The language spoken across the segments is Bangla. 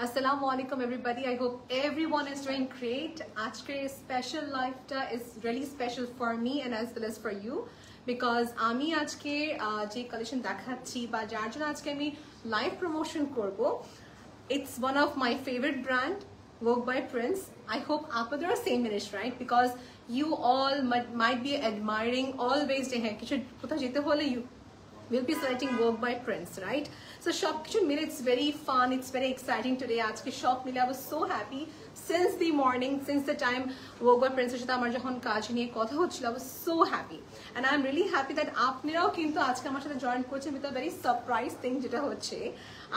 Assalamu alaikum everybody. I hope everyone is doing great. Ajke's special life is really special for me and as well as for you because আমি আজকে যে কালেকশন দেখাচ্ছি বা যার জন্য আজকে আমি লাইভ প্রমোশন করব, it's one of my favorite brand, Vogue by Prince. I hope আপনারা same finish, right? Because you all might be admiring always হ্যাঁ কিছু কোথাও যেতে হলে you will be selecting Vogue by Prince, right? So shop mile, it's very fun, it's very exciting today. Ajke shop mile I was so happy since the morning, since the time Vogue by Prince সাথে আমার যখন কাজ নিয়ে কথা হচ্ছিল, I was so happy and I'm really happy that আপনারাও কিন্তু আজকে আমার সাথে জয়েন করছেন with a very surprise thing যেটা হচ্ছে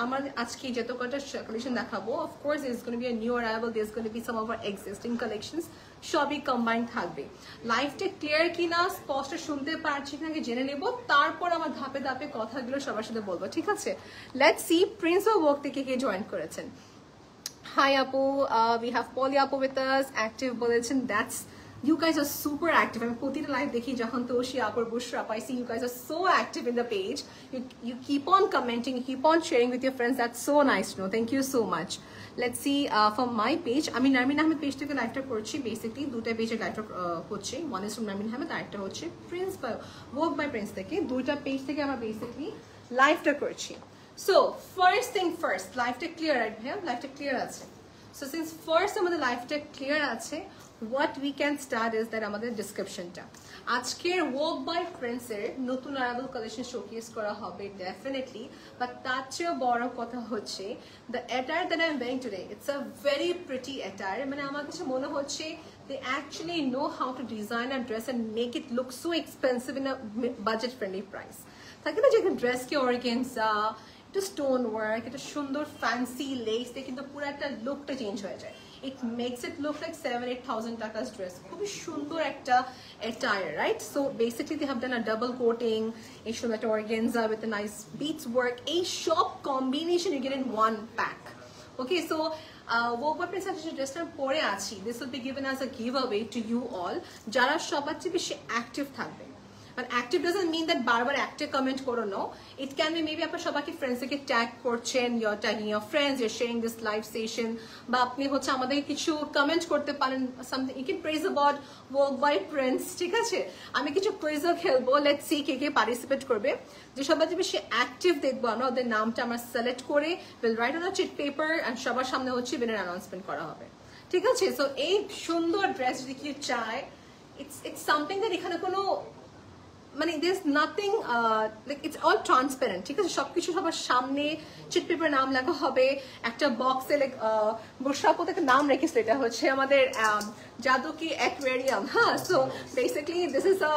আমার আজকে যত কটা কালেকশন দেখাবো, of course there's going to be a new arrival, there's going to be some of our existing collections, সবই কম্বাইন্ড থাকবে। লাইভটা ক্লিয়ার কিনা স্পষ্ট শুনতে পারছি কিনা জেনে নেব, তারপর আমার ধাপে ধাপে কথাগুলো সবার সাথে বলবো, ঠিক আছে? Let's see Prince of work থেকে কে জয়েন করেছেন। হাই আপু, we have Polly আপু with us, active বলেছেন, that's you guys are super active. আমি প্রতিটা লাইভ দেখি যখন তোষি আপুর বুশরা up, I see you guys are so active in the page. You keep on commenting, you keep on sharing with your friends. That's so nice to know. Thank you so much. Let's see from my page. আমি নারমিন আহমেদ পেজ থেকে লাইভটা করছি। বেসিক্যালি দুটো পেজে লাইভটা হচ্ছে, one is from Narmin Ahmed, আরেকটা হচ্ছে Prince by work by Prince থেকে। দুইটা পেজ থেকে আমরা বেসিক্যালি লাইভটা করছি। সো ফার্স্ট থিং ফার্স্ট, লাইভটা ক্লিয়ার রাইট ভাইয়া? লাইভটা ক্লিয়ার আছে? সো সিন্স ফার্স্ট আমাদের লাইভটা ক্লিয়ার আছে, what we can start is that আমাদের ডেসক্রিপশনটা আজকের ওয়ার্ক বাই প্রিন্স এর নতুন অ্যারাইভাল কালেকশন শোকেস করা হবে ডেফিনেটলি, বাট তার চেয়েও বড় কথা হচ্ছে the attire that I'm wearing today, it's a very pretty attire. মানে আমার কাছে মনে হচ্ছে they actually know how to design a dress and make it look so expensive in a budget friendly price. থাকে না যে ড্রেস কে অর্গানজা, একটু স্টোন ওয়ার্ক, একটা সুন্দর ফ্যান্সি লেস দিয়ে কিন্তু পুরো একটা লুকটা চেঞ্জ হয়ে যায়। It makes it look like 7,000-8,000 টাকা's dress. খুবই সুন্দর একটা attire, right? So basically they have done a double coating, এই সুন্দর একটা organza with a nice beads work. এই সব combination you get in one pack. Okay, so Vogue by Prince যে ড্রেসটা পরে আছি, this will be given as a giveaway to you all যারা সবার চেয়ে বেশি অ্যাক্টিভ থাকবে। But active doesn't mean that barbar active comment koro, no. It can be maybe apna shobake friends ke tag korchen, you're tagging your friends, you're sharing this live session, ba apni hocche amader kichu comment korte paren, something you can praise about Vogue by Prince, ঠিক আছে? আমি কিছু কুইজ খেলবো, let's C K K participate করবে। যে সবাই যে বেশি অ্যাক্টিভ দেখবো আমরা, ওদের নামটা আমরা সিলেক্ট করে will write on a cheat paper and সবার সামনে হচ্ছে উইনার অ্যানাউন্সমেন্ট করা হবে, ঠিক আছে? সো এই সুন্দর ড্রেস যদি কেউ চায়, it's something that এখানে কোনো মানে there's nothing like it's all transparent, ঠিক আছে? সবকিছু সবার সামনে চিট পেপার নাম লেখা হবে, একটা বক্সে লাইক বুশরাপতে একটা নাম রেখেছিল, এটা হচ্ছে আমাদের জাদুকি অ্যাকোয়ারিয়াম। হ্যাঁ, so basically this is a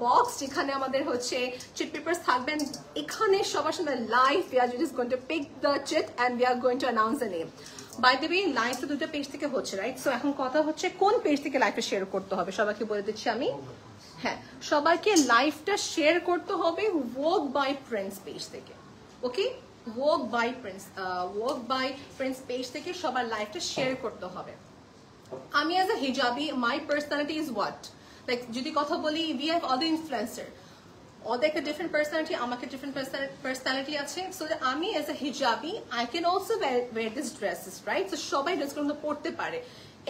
box যেখানে আমাদের হচ্ছে চিট পেপারস থাকবেন। এখানে সবার সামনে live we are just going to pick the chit and we are going to announce the name. By the way live তো দুটো পেজ থেকে হচ্ছে, রাইট? সো এখন কথা হচ্ছে কোন পেজ থেকে লাইভটা শেয়ার করতে হবে, সবাইকে বলে দিচ্ছি আমি। হ্যাঁ, সবাইকে লাইভটা শেয়ার করতে হবে Vogue by Prince পেজ থেকে। ওকে, Vogue by Prince পেজ থেকে সবার লাইভটা শেয়ার করতে হবে। আমি as a hijabi, my personality is what, like যদি কথা বলি we have other influencer, ওদের একটা ডিফারেন্ট পার্সোনালিটি, আমাকে ডিফারেন্ট পার্সোনালিটি আছে। সো আমি as a hijabi I can also wear this dresses, right? So সবাই ড্রেসগুলো পড়তে পারে,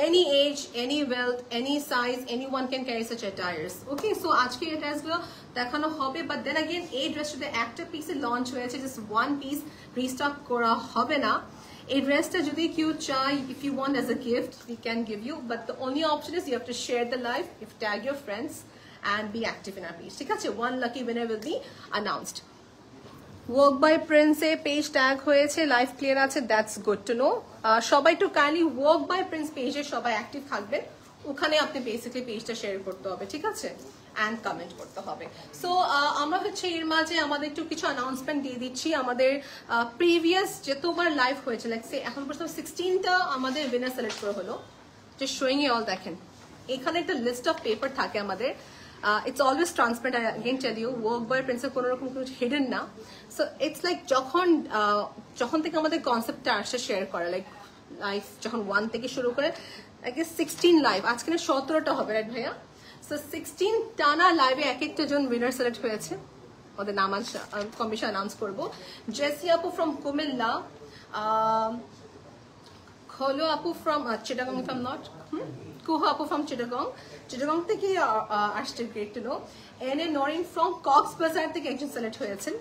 any age, any wealth, any size, anyone can carry such attires. Okay, so আজকে এই ড্রেসগুলো দেখানো হবে, but then again এই ড্রেসটা একটা পিসে লঞ্চ হয়েছে, just one piece রিস্টক করা হবে না। এই ড্রেসটা যদি কেউ চায়, if you want as a gift, we can give you, but the only option is you have to share the live, you have to tag your friends and be active in our page, ঠিক আছে? One lucky winner will be announced. Vogue by Prince A page tag হয়েছে, লাইভ ক্লিয়ার আছে, দ্যাটস গুড টু নো। সবাই একটু কাইন্ডলি Vogue by Prince পেজে সবাই অ্যাক্টিভ থাকবেন, ওখানে আপনি বেসিক্যালি পেজটা শেয়ার করতে হবে, ঠিক আছে? অ্যান্ড কমেন্ট করতে হবে। সো আমরা হচ্ছে এর মাঝে আমাদের একটু কিছু অ্যানাউন্সমেন্ট দিয়ে দিচ্ছি। আমাদের প্রিভিয়াস যতবার লাইভ হয়েছে, লাইক সে এখন পর্যন্ত 16টা আমাদের উইনার সিলেক্ট করা হলো, যে শোয়িং ইউ অল দেখেন এখানে একটা লিস্ট অফ পেপার থাকে আমাদের। It's always transparent, I again tell you, Vogue by Prince কোনো রকম কিছু হিডেন না। সো ইটস লাইক যখন থেকে আমাদের কনসেপ্টটা আসছে শেয়ার করা, লাইক লাইভ যখন 1 থেকে শুরু করে আই গেস 16 লাইভ, আজকে 17টা হবে, রাইট ভাইয়া? সো 16 টানা লাইভে এক একটা জন উইনার সিলেক্ট হয়েছে, ওদের নাম কম্বিনেশন অ্যানাউন্স করবো। জেসি আপু from Comilla, Kholo Apu from Chittagong, if I'm not. Kuha Apu from Chittagong. Chittagong থেকে আসছে, great to know. N.A. Noreen from Cox's থেকে একজন select হয়েছেন.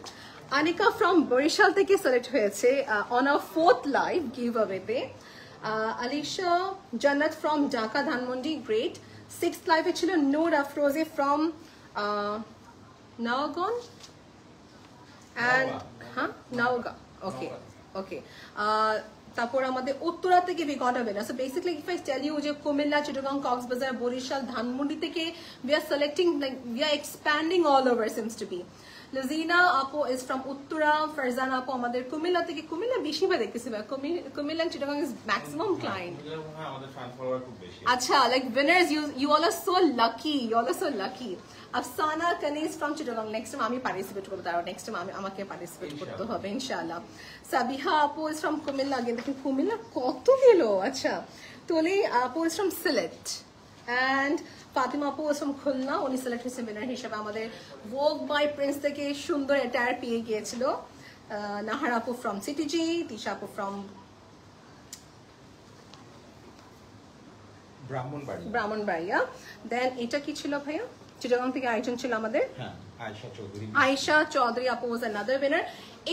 Anika from Borishal থেকে select হয়েছে on our 4th live giveaway-তে. Alisha Jannat from Dhaka Dhanmondi, great. 6th live ছিল Noor Afroze from Naogan and Naoga. Okay. তারপর আমাদের উত্তরা থেকে we got a winner. So basically if I tell you যে কুমিল্লা, চিটাগং, কক্সবাজার, বরিশাল, ধানমন্ডি থেকে we are selecting, like we are expanding all over seems to be. Luzina Apo is from Uttara, Farzana Apo আমাদের কুমিল্লা থেকে, কুমিল্লা বেশি ভাবে দেখতেছি ভাই, Comilla Chittagong is maximum client. আমাদের fan follower খুব বেশি। আচ্ছা, like winners, you all are so lucky. Afsana Kanis from Chittagong, next time আমি participate করব, তার next time আমাকে participate করতে হবে ইনশাআল্লাহ. Sabiha Apo is from Comilla, again দেখুন কুমিল্লা কত গেল। আচ্ছা, Toli Apo is from Sylhet and Fatima Apo is from Khulna, উনি সিলেক্ট হয়েছে উইনার হিসেবে। আমাদের Vogue by Prince থেকে সুন্দর অ্যাটায়ার পেয়ে গিয়েছিল Nahar Apo from CTG, Tisha Apo from Brahmanbaria. দেন এটা কি ছিল ভাইয়া? চিটাগং থেকে আরেকজন ছিল আমাদের আয়েশা চৌধুরী আপু was another winner.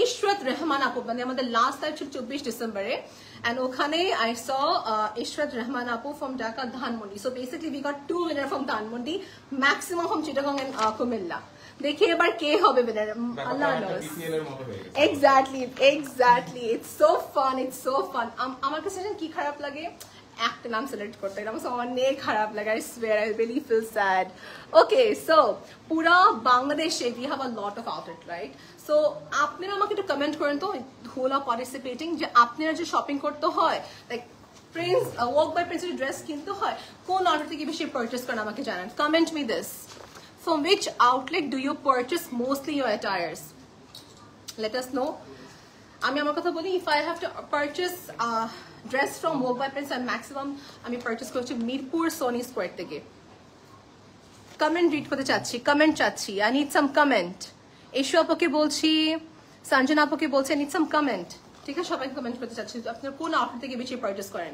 Ishrat Rahman আপু, মানে আমাদের লাস্ট লাইভ ছিল 24 ডিসেম্বরে, and ওখানে I saw ইশরাত রহমান আপু from Dhaka Dhanmondi. So basically we got 2 winner from Dhanmondi, maximum from Chittagong and Kumilla. দেখি এবার কে হবে winner, Allah knows. Exactly, it's so fun. আমার কাছে কি খারাপ লাগে, একটা নাম সিলেক্ট করতে, এটা আমার অনেক খারাপ লাগে, I swear, I really feel sad. Okay, so পুরা বাংলাদেশে we have a lot of outlet, right? So আপনারা আমাকে একটু কমেন্ট করেন তো, who are participating, যে আপনারা যে শপিং করতে হয়, like Prince Vogue by Prince dress কিনতে হয়, কোন আউটলেট থেকে বেশি পারচেজ করেন আমাকে জানান, comment me this. From which outlet do you purchase mostly your attires? Let us know. আমি আমার কথা বলি, if I have to purchase dress from Vogue by Prince, and maximum আমি পারচেজ করছি মিরপুর সোনি স্কোয়ার থেকে. কমেন্ট রিড করতে চাচ্ছি, I need some comment. এশু আপুকে বলছি, সঞ্জনা আপুকে বলছি, I need some comment. ঠিক আছে, সবাইকে কমেন্ট করতে চাচ্ছি আপনারা কোন আউটলেট থেকে বেশি পারচেজ করেন.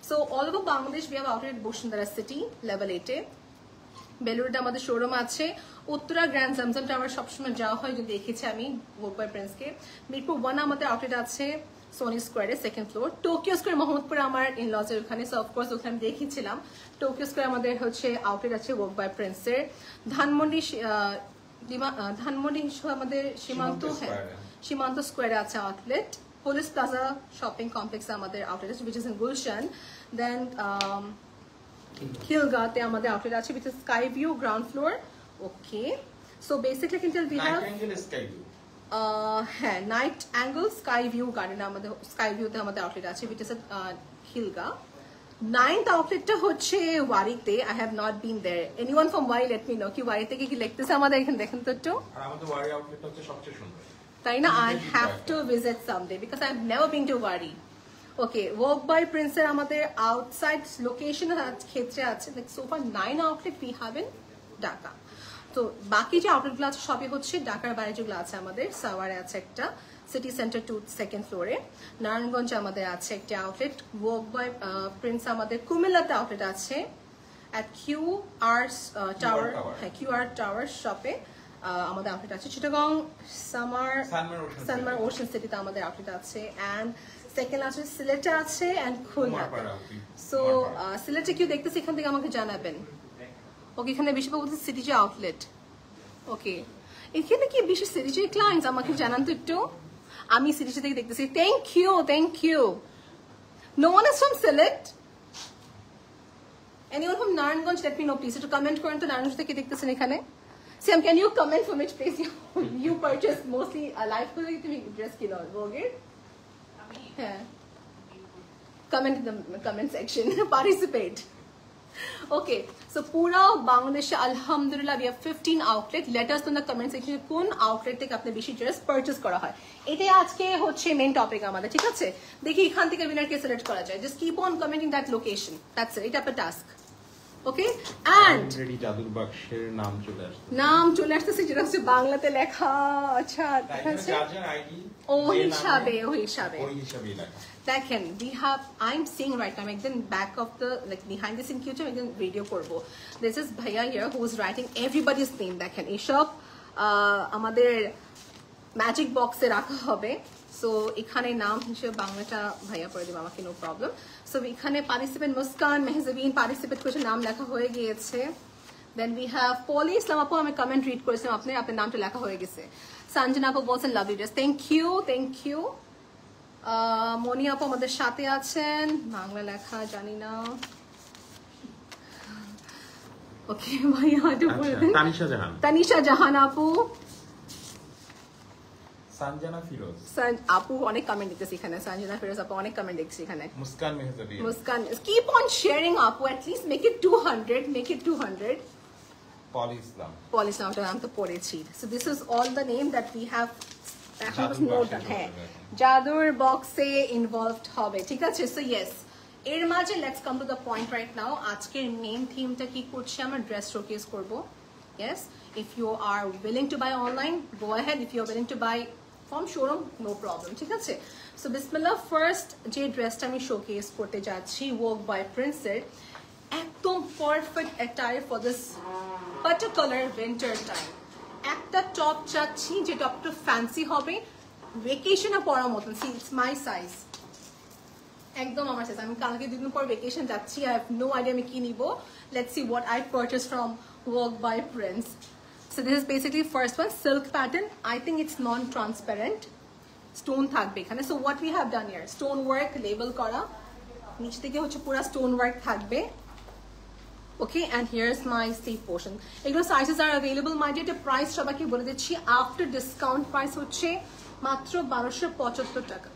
So all over Bangladesh we have outlet Bashundhara city level 8 এ, বেলুড়ে আমাদের শোরুম আছে, উত্তরা গ্র্যান্ড জামজাম টাওয়ার সবসময় যাওয়া হয়, যদি দেখেছি আমি Vogue by Prince কে। মিরপুর 1 আমাদের আউটলেট আছে সোনি স্কোয়ারে, 2nd ফ্লোর। টোকিও স্কোয়ার মোহাম্মদপুরে আমার ইনলজের ওখানে, সো অফকোর্স ওখানে আমি দেখেছিলাম। টোকিও স্কোয়ার আমাদের হচ্ছে আউটলেট আছে Vogue by Prince এর। ধানমন্ডি আমাদের সীমান্ত স্কোয়ারে আছে আউটলেট। পুলিশ প্লাজা শপিং কমপ্লেক্সে আমাদের আউটলেট আছে, which is in Gulshan. Then খিলগাতে আমাদের আউটলেট আছে, which is Sky View ground floor. Okay, so basically I can tell we have হ্যাঁ, night angle sky view garden আমাদের, স্কাই ভিউতে আমাদের আউটলেট আছে, which is খিলগা। 9th আউটলেটটা হচ্ছে ওয়ারিতে, I have not been there. Anyone from Wari, let me know কি ওয়ারি থেকে কি লিখতেছে আমাদের এখানে, দেখেন তো একটু। আর আমাদের ওয়ারি আউটলেটটা হচ্ছে সবচেয়ে সুন্দর, তাই না? I have to visit someday because I have never been to Wari. Okay, Vogue by Prince এর আমাদের আউটসাইড লোকেশন ক্ষেত্রে আছে, like so far 9 outlet we have in Dhaka. তো বাকি যে আউটলেটগুলো আছে সবই হচ্ছে ঢাকার বাইরে, যেগুলো আছে আমাদের সাওয়ারে আছে একটা, সিটি সেন্টার 2nd ফ্লোরে, নারায়ণগঞ্জে আমাদের আছে একটা আউটলেট, Vogue by Prince আমাদের কুমিল্লাতে আউটলেট আছে at QR টাওয়ার, হ্যাঁ QR টাওয়ার শপে আমাদের আউটলেট আছে। চিটাগং সানমার ওশান সিটিতে আমাদের আউটলেট আছে, অ্যান্ড সেকেন্ড আছে সিলেটে আছে, অ্যান্ড খুলনাতে। সো সিলেটে কেউ দেখতেছে এখান থেকে আমাকে জানাবেন। ওকে, এখানে বেশিরভাগ বলতে সিটিজি আউটলেট। ওকে, এখানে কি বেশি সিটিজি ক্লায়েন্টস আমাকে জানান তো একটু, আমি সিটিজি থেকে দেখতেছি। Thank you. No one is from Sylhet, anyone from Narayanganj, let me know please, একটু কমেন্ট করেন তো নারায়ণগঞ্জ থেকে দেখতেছেন এখানে। Sam, can you comment from which place you purchase mostly live করে তুমি ড্রেস কিনো Vogue? হ্যাঁ, comment in the comment section, participate. Okay, so pura Bangladesh alhamdulillah we have 15 outlet. Let us know in the comment section কোন আউটলেট থেকে আপনি বেশি ড্রেস পারচেজ করা হয়। এটাই আজকে হচ্ছে মেইন টপিক আমাদের, ঠিক আছে? দেখি এখান থেকে উইনার কে সিলেক্ট করা যায়। Just keep on commenting that location. That's it. এটা আপনার টাস্ক। ওকে এন্ড অলরেডি জাদুর বাক্সের নাম চলে আসছে যেটা হচ্ছে বাংলাতে লেখা আচ্ছা দেখাচ্ছে ওই হিসাবে লেখা দেখেন we have I'm seeing right now একদম back of the like behind the scene কিছু একদম ভিডিও করব this is ভাইয়া here who is writing everybody's name দেখেন এসব আমাদের ম্যাজিক বক্সে রাখা হবে সো এখানে নাম হিসেবে বাংলাটা ভাইয়া করে দেব আমাকে নো প্রবলেম সো এখানে পার্টিসিপেন্ট মুস্কান মেহজাবিন পার্টিসিপেট করেছে নাম লেখা হয়ে গিয়েছে দেন উই হ্যাভ পলি ইসলাম আপু আমি কমেন্ট রিড করেছিলাম আপনার নামটা লেখা হয়ে গেছে সঞ্জনা আপু বলছেন লাভলি ড্রেস থ্যাংক ইউ মনি আপু আমাদের সাথে আছেন বাংলা লেখা জানি না ওকে ভাইয়া তানিশা জাহান আপু সঞ্জনা ফিরোজ আপু অনেক কমেন্ট দিতেছি এখানে সঞ্জনা ফিরোজ আপু অনেক কমেন্ট দেখছি এখানে Muskan Mehjabin Muskan keep on sharing আপু at least make it 200 পলি ইসলামটা নাম তো পড়েছি so this is all the name that we have হ্যাঁ জাদুর বক্সে ইনভলভড হবে ঠিক আছে সো ইয়েস এর মাঝে let's come to the point right now আজকের মেইন থিমটা কি করছি আমরা ড্রেস শোকেস করব yes if you are willing to buy online go ahead if you are willing to buy from showroom no problem ঠিক আছে so bismillah first যে ড্রেসটা আমি শোকেস করতে যাচ্ছি work by Prince এর একদম perfect attire for this particular winter time একটা টপ চাচ্ছি যে টপটা ফ্যান্সি হবে ভেকেশনে পরার মতন সি ইটস মাই সাইজ একদম আমার সাইজ আমি কালকে দুদিন পর ভেকেশন যাচ্ছি আই হ্যাভ নো আইডিয়া আমি কি নিব let's see what I purchase from work by Prince so this is basically first one silk pattern I think it's non-transparent stone থাকবে এখানে so what we have done here stone work label করা নিচ থেকে হচ্ছে পুরো stone work থাকবে okay and here's my sleeve portion এগুলো sizes are available my dear price সবাইকে বলে দিচ্ছি after discount price হচ্ছে মাত্র 1275 টাকা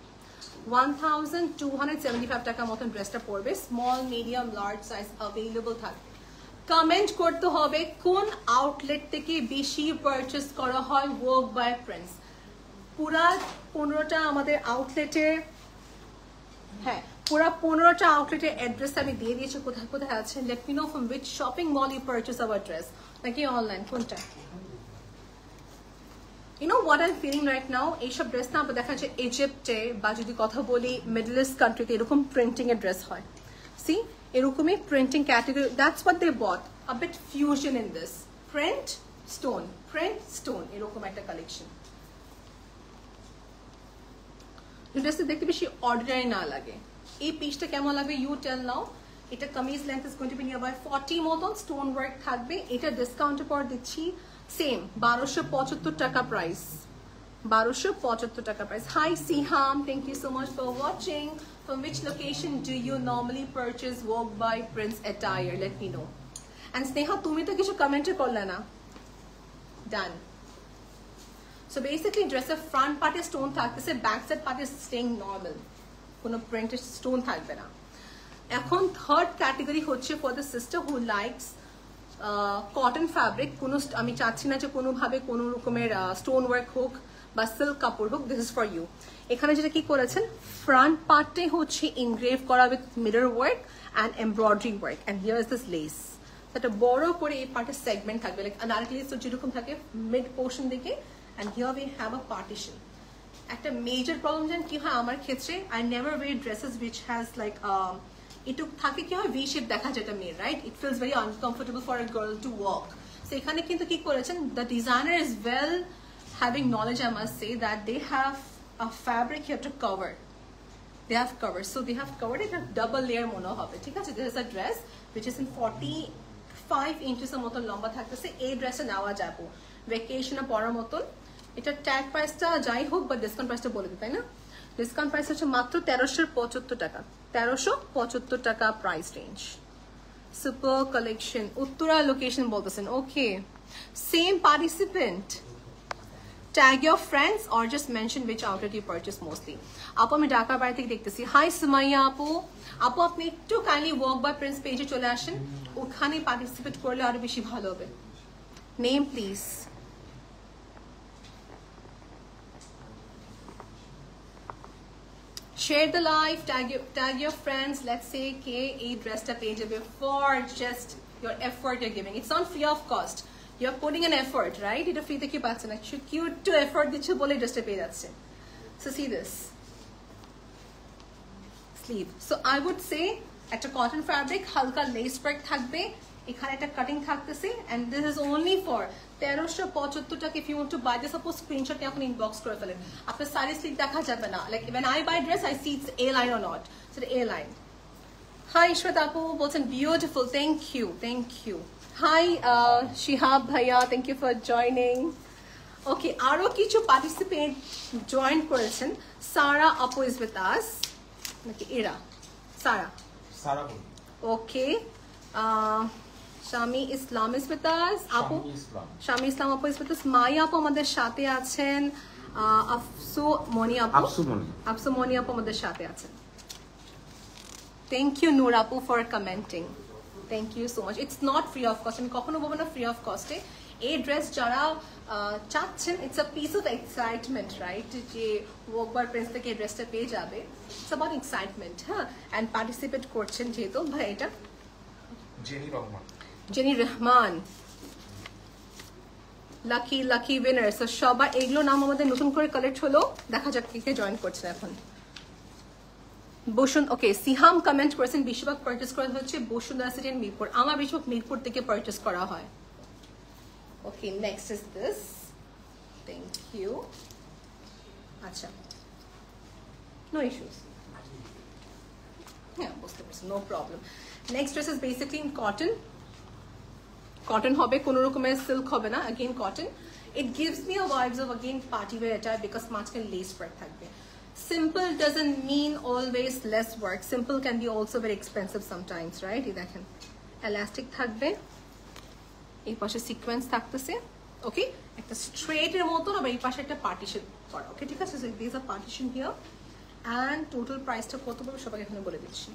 1275 টাকা মতন ড্রেসটা পড়বে small medium large size available থাকবে কমেন্ট করতে হবে কোন আউটলেট থেকে বেশি পারচেজ করা হয় work by Prince পুরা 15টা আমাদের আউটলেটে হ্যাঁ পুরা 15টা আউটলেটের অ্যাড্রেস আমি দিয়ে দিয়েছি কোথায় কোথায় আছে let me know from which shopping mall you purchase our dress নাকি অনলাইন কোনটা You know what I'm feeling right now? এইসব ড্রেস না আমরা দেখা যাচ্ছে ইজিপ্টে বা যদি কথা বলি মিডল ইস্ট কান্ট্রিতে এরকম প্রিন্টিং এর ড্রেস হয় সি এরকমই printing category that's what they bought a bit fusion in this print stone এরকম একটা কালেকশন ড্রেসটা দেখতে বেশি অর্ডিনারি না লাগে এই পিসটা কেমন লাগবে ইউ টেল নাও এটা kameez length is going to be nearby 40 মতন স্টোন ওয়ার্ক থাকবে এটা ডিসকাউন্টের পর দিচ্ছি সেম 1275 টাকা প্রাইস 1275 টাকা price hi Siham thank you so much for watching from which location do you normally purchase work by Prince attire let me know and Sneha তুমি তো কিছু কমেন্ট করলে না done so basically dress এর front part এ stone থাকতেছে back side part is staying normal কোনো printed stone থাকবে না এখন থার্ড ক্যাটাগরি হচ্ছে for the sister who likes cotton fabric কোনো আমি চাচ্ছি না যে কোনোভাবে কোনো রকমের স্টোন ওয়ার্ক হোক বা সিল্ক কাপড় হোক দিস ইজ ফর ইউ এখানে যেটা কি করেছেন ফ্রন্ট পার্টে হচ্ছে ইনগ্রেভ করা with mirror work and embroidery work and here is this less একটা বড় করে এই পার্টের সেগমেন্ট থাকবে লাইক আনারকলি তো যেরকম থাকে মিড পোর্শন দিকে and here we have a partition একটা মেজর প্রবলেম জানেন কি হয় আমার ক্ষেত্রে I never wear dresses which has like এটুক থাকে কি হয় ভি শেপ দেখা যায় এটা মেয়ের right it feels very uncomfortable for a girl to walk so এখানে কিন্তু কি করেছেন the designer is well having knowledge I must say that they have a fabric here to cover they have covered so they have covered it a double layer মনে হবে ঠিক আছে this is a dress which is in 45 inches এর মতো লম্বা থাকতেছে এই ড্রেসটা নেওয়া যাবে ভ্যাকেশনে পরার মতন এটা ট্যাগ প্রাইসটা যাই হোক বা ডিসকাউন্ট প্রাইসটা বলে দিই তাই না ডিসকাউন্ট প্রাইস হচ্ছে মাত্র 1375 টাকা 1375 টাকা price range super collection Uttara location বলতেছেন okay same participant tag your friends or just mention which outlet you purchase mostly আপু আমি ঢাকার বাড়ি থেকে দেখতেছি হাই সুমাইয়া আপু আপনি একটু কাইন্ডলি ওয়ার্ক বাই প্রিন্স পেজে চলে আসেন ওখানে পার্টিসিপেট করলে আরো বেশি ভালো হবে name please share the live tag your friends let's say ke ei dress ta page jabe for just your effort you're giving. It's not free of cost. You're putting an effort, right? It's free থেকে পাচ্ছেন না, cute to effort দিচ্ছে বলে ড্রেসটা পেয়ে যাচ্ছে. So see this sleeve. So I would say একটা cotton fabric, হালকা lace work থাকবে, এখানে একটা কাটিং থাকতেছে, and this is only for 1375 টাকা. If you want to buy this, suppose screenshot এখন inbox করে ফেলেন, আপনার সাইড স্লিভ দেখা যাবে না. Like when I buy dress, I see it's A line or not. So the A line. Hi Ishwat Apu, বলছেন beautiful. Thank you. Hi Shihab Bhaiya, thank you for joining. Okay, আরো কিছু পার্টিসিপেট জয়েন করেছেন. Sara Apu is with us. নাকি এরা? Sara. Okay. Shami Islam is with us. Apu. Shami Islam Apu is with us. Maya Apu আমাদের সাথে আছেন. Afsu Moni Apu. Afsu Moni Apu আমাদের সাথে আছেন. Thank you Noor Apu for commenting. Thank you so much. It's not free of cost. আমি কখনো বলবো না free of cost এ. এই ড্রেস যারা চাচ্ছেন, it's a piece of excitement, right? যে ওয়ার্কবার প্রিন্স থেকে এই ড্রেসটা পেয়ে যাবে. It's about excitement, হ্যাঁ? And participate করছেন যেহেতু ভাই এটা jenny Rahman lucky winner. So সবার এগুলো নাম আমাদের নতুন করে কালেক্ট হলো. দেখা যাক কে জয়েন করছেন এখন. বসুন, ওকে, সিহাম কমেন্ট করেছেন বেশিরভাগ পারচেস করা হচ্ছে বসুন্ধরা সিটি এন্ড মিরপুর. আমার বেশিরভাগ মিরপুর থেকে পারচেস করা হয়. Okay, next is this. Thank you. আচ্ছা, নো ইস্যুস. হ্যাঁ, বুঝতে পারছি, no problem. Next dress is basically in cotton. কটন হবে, কোনো রকমের সিল্ক হবে না. Again cotton. It gives me a vibes of again party wear attire because মাঝখানে lace work থাকবে. Simple doesn't mean always less work. Simple can be also very expensive sometimes, right? এই দেখেন elastic থাকবে, এই পাশে সিকোয়েন্স থাকতেছে. ওকে, একটা স্ট্রেট এর মতো, আবার এই পাশে একটা পার্টিশন করা. ওকে, ঠিক আছে. This a partition here and total প্রাইসটা কত পড়বে সবাই এখানে বলে দিচ্ছি.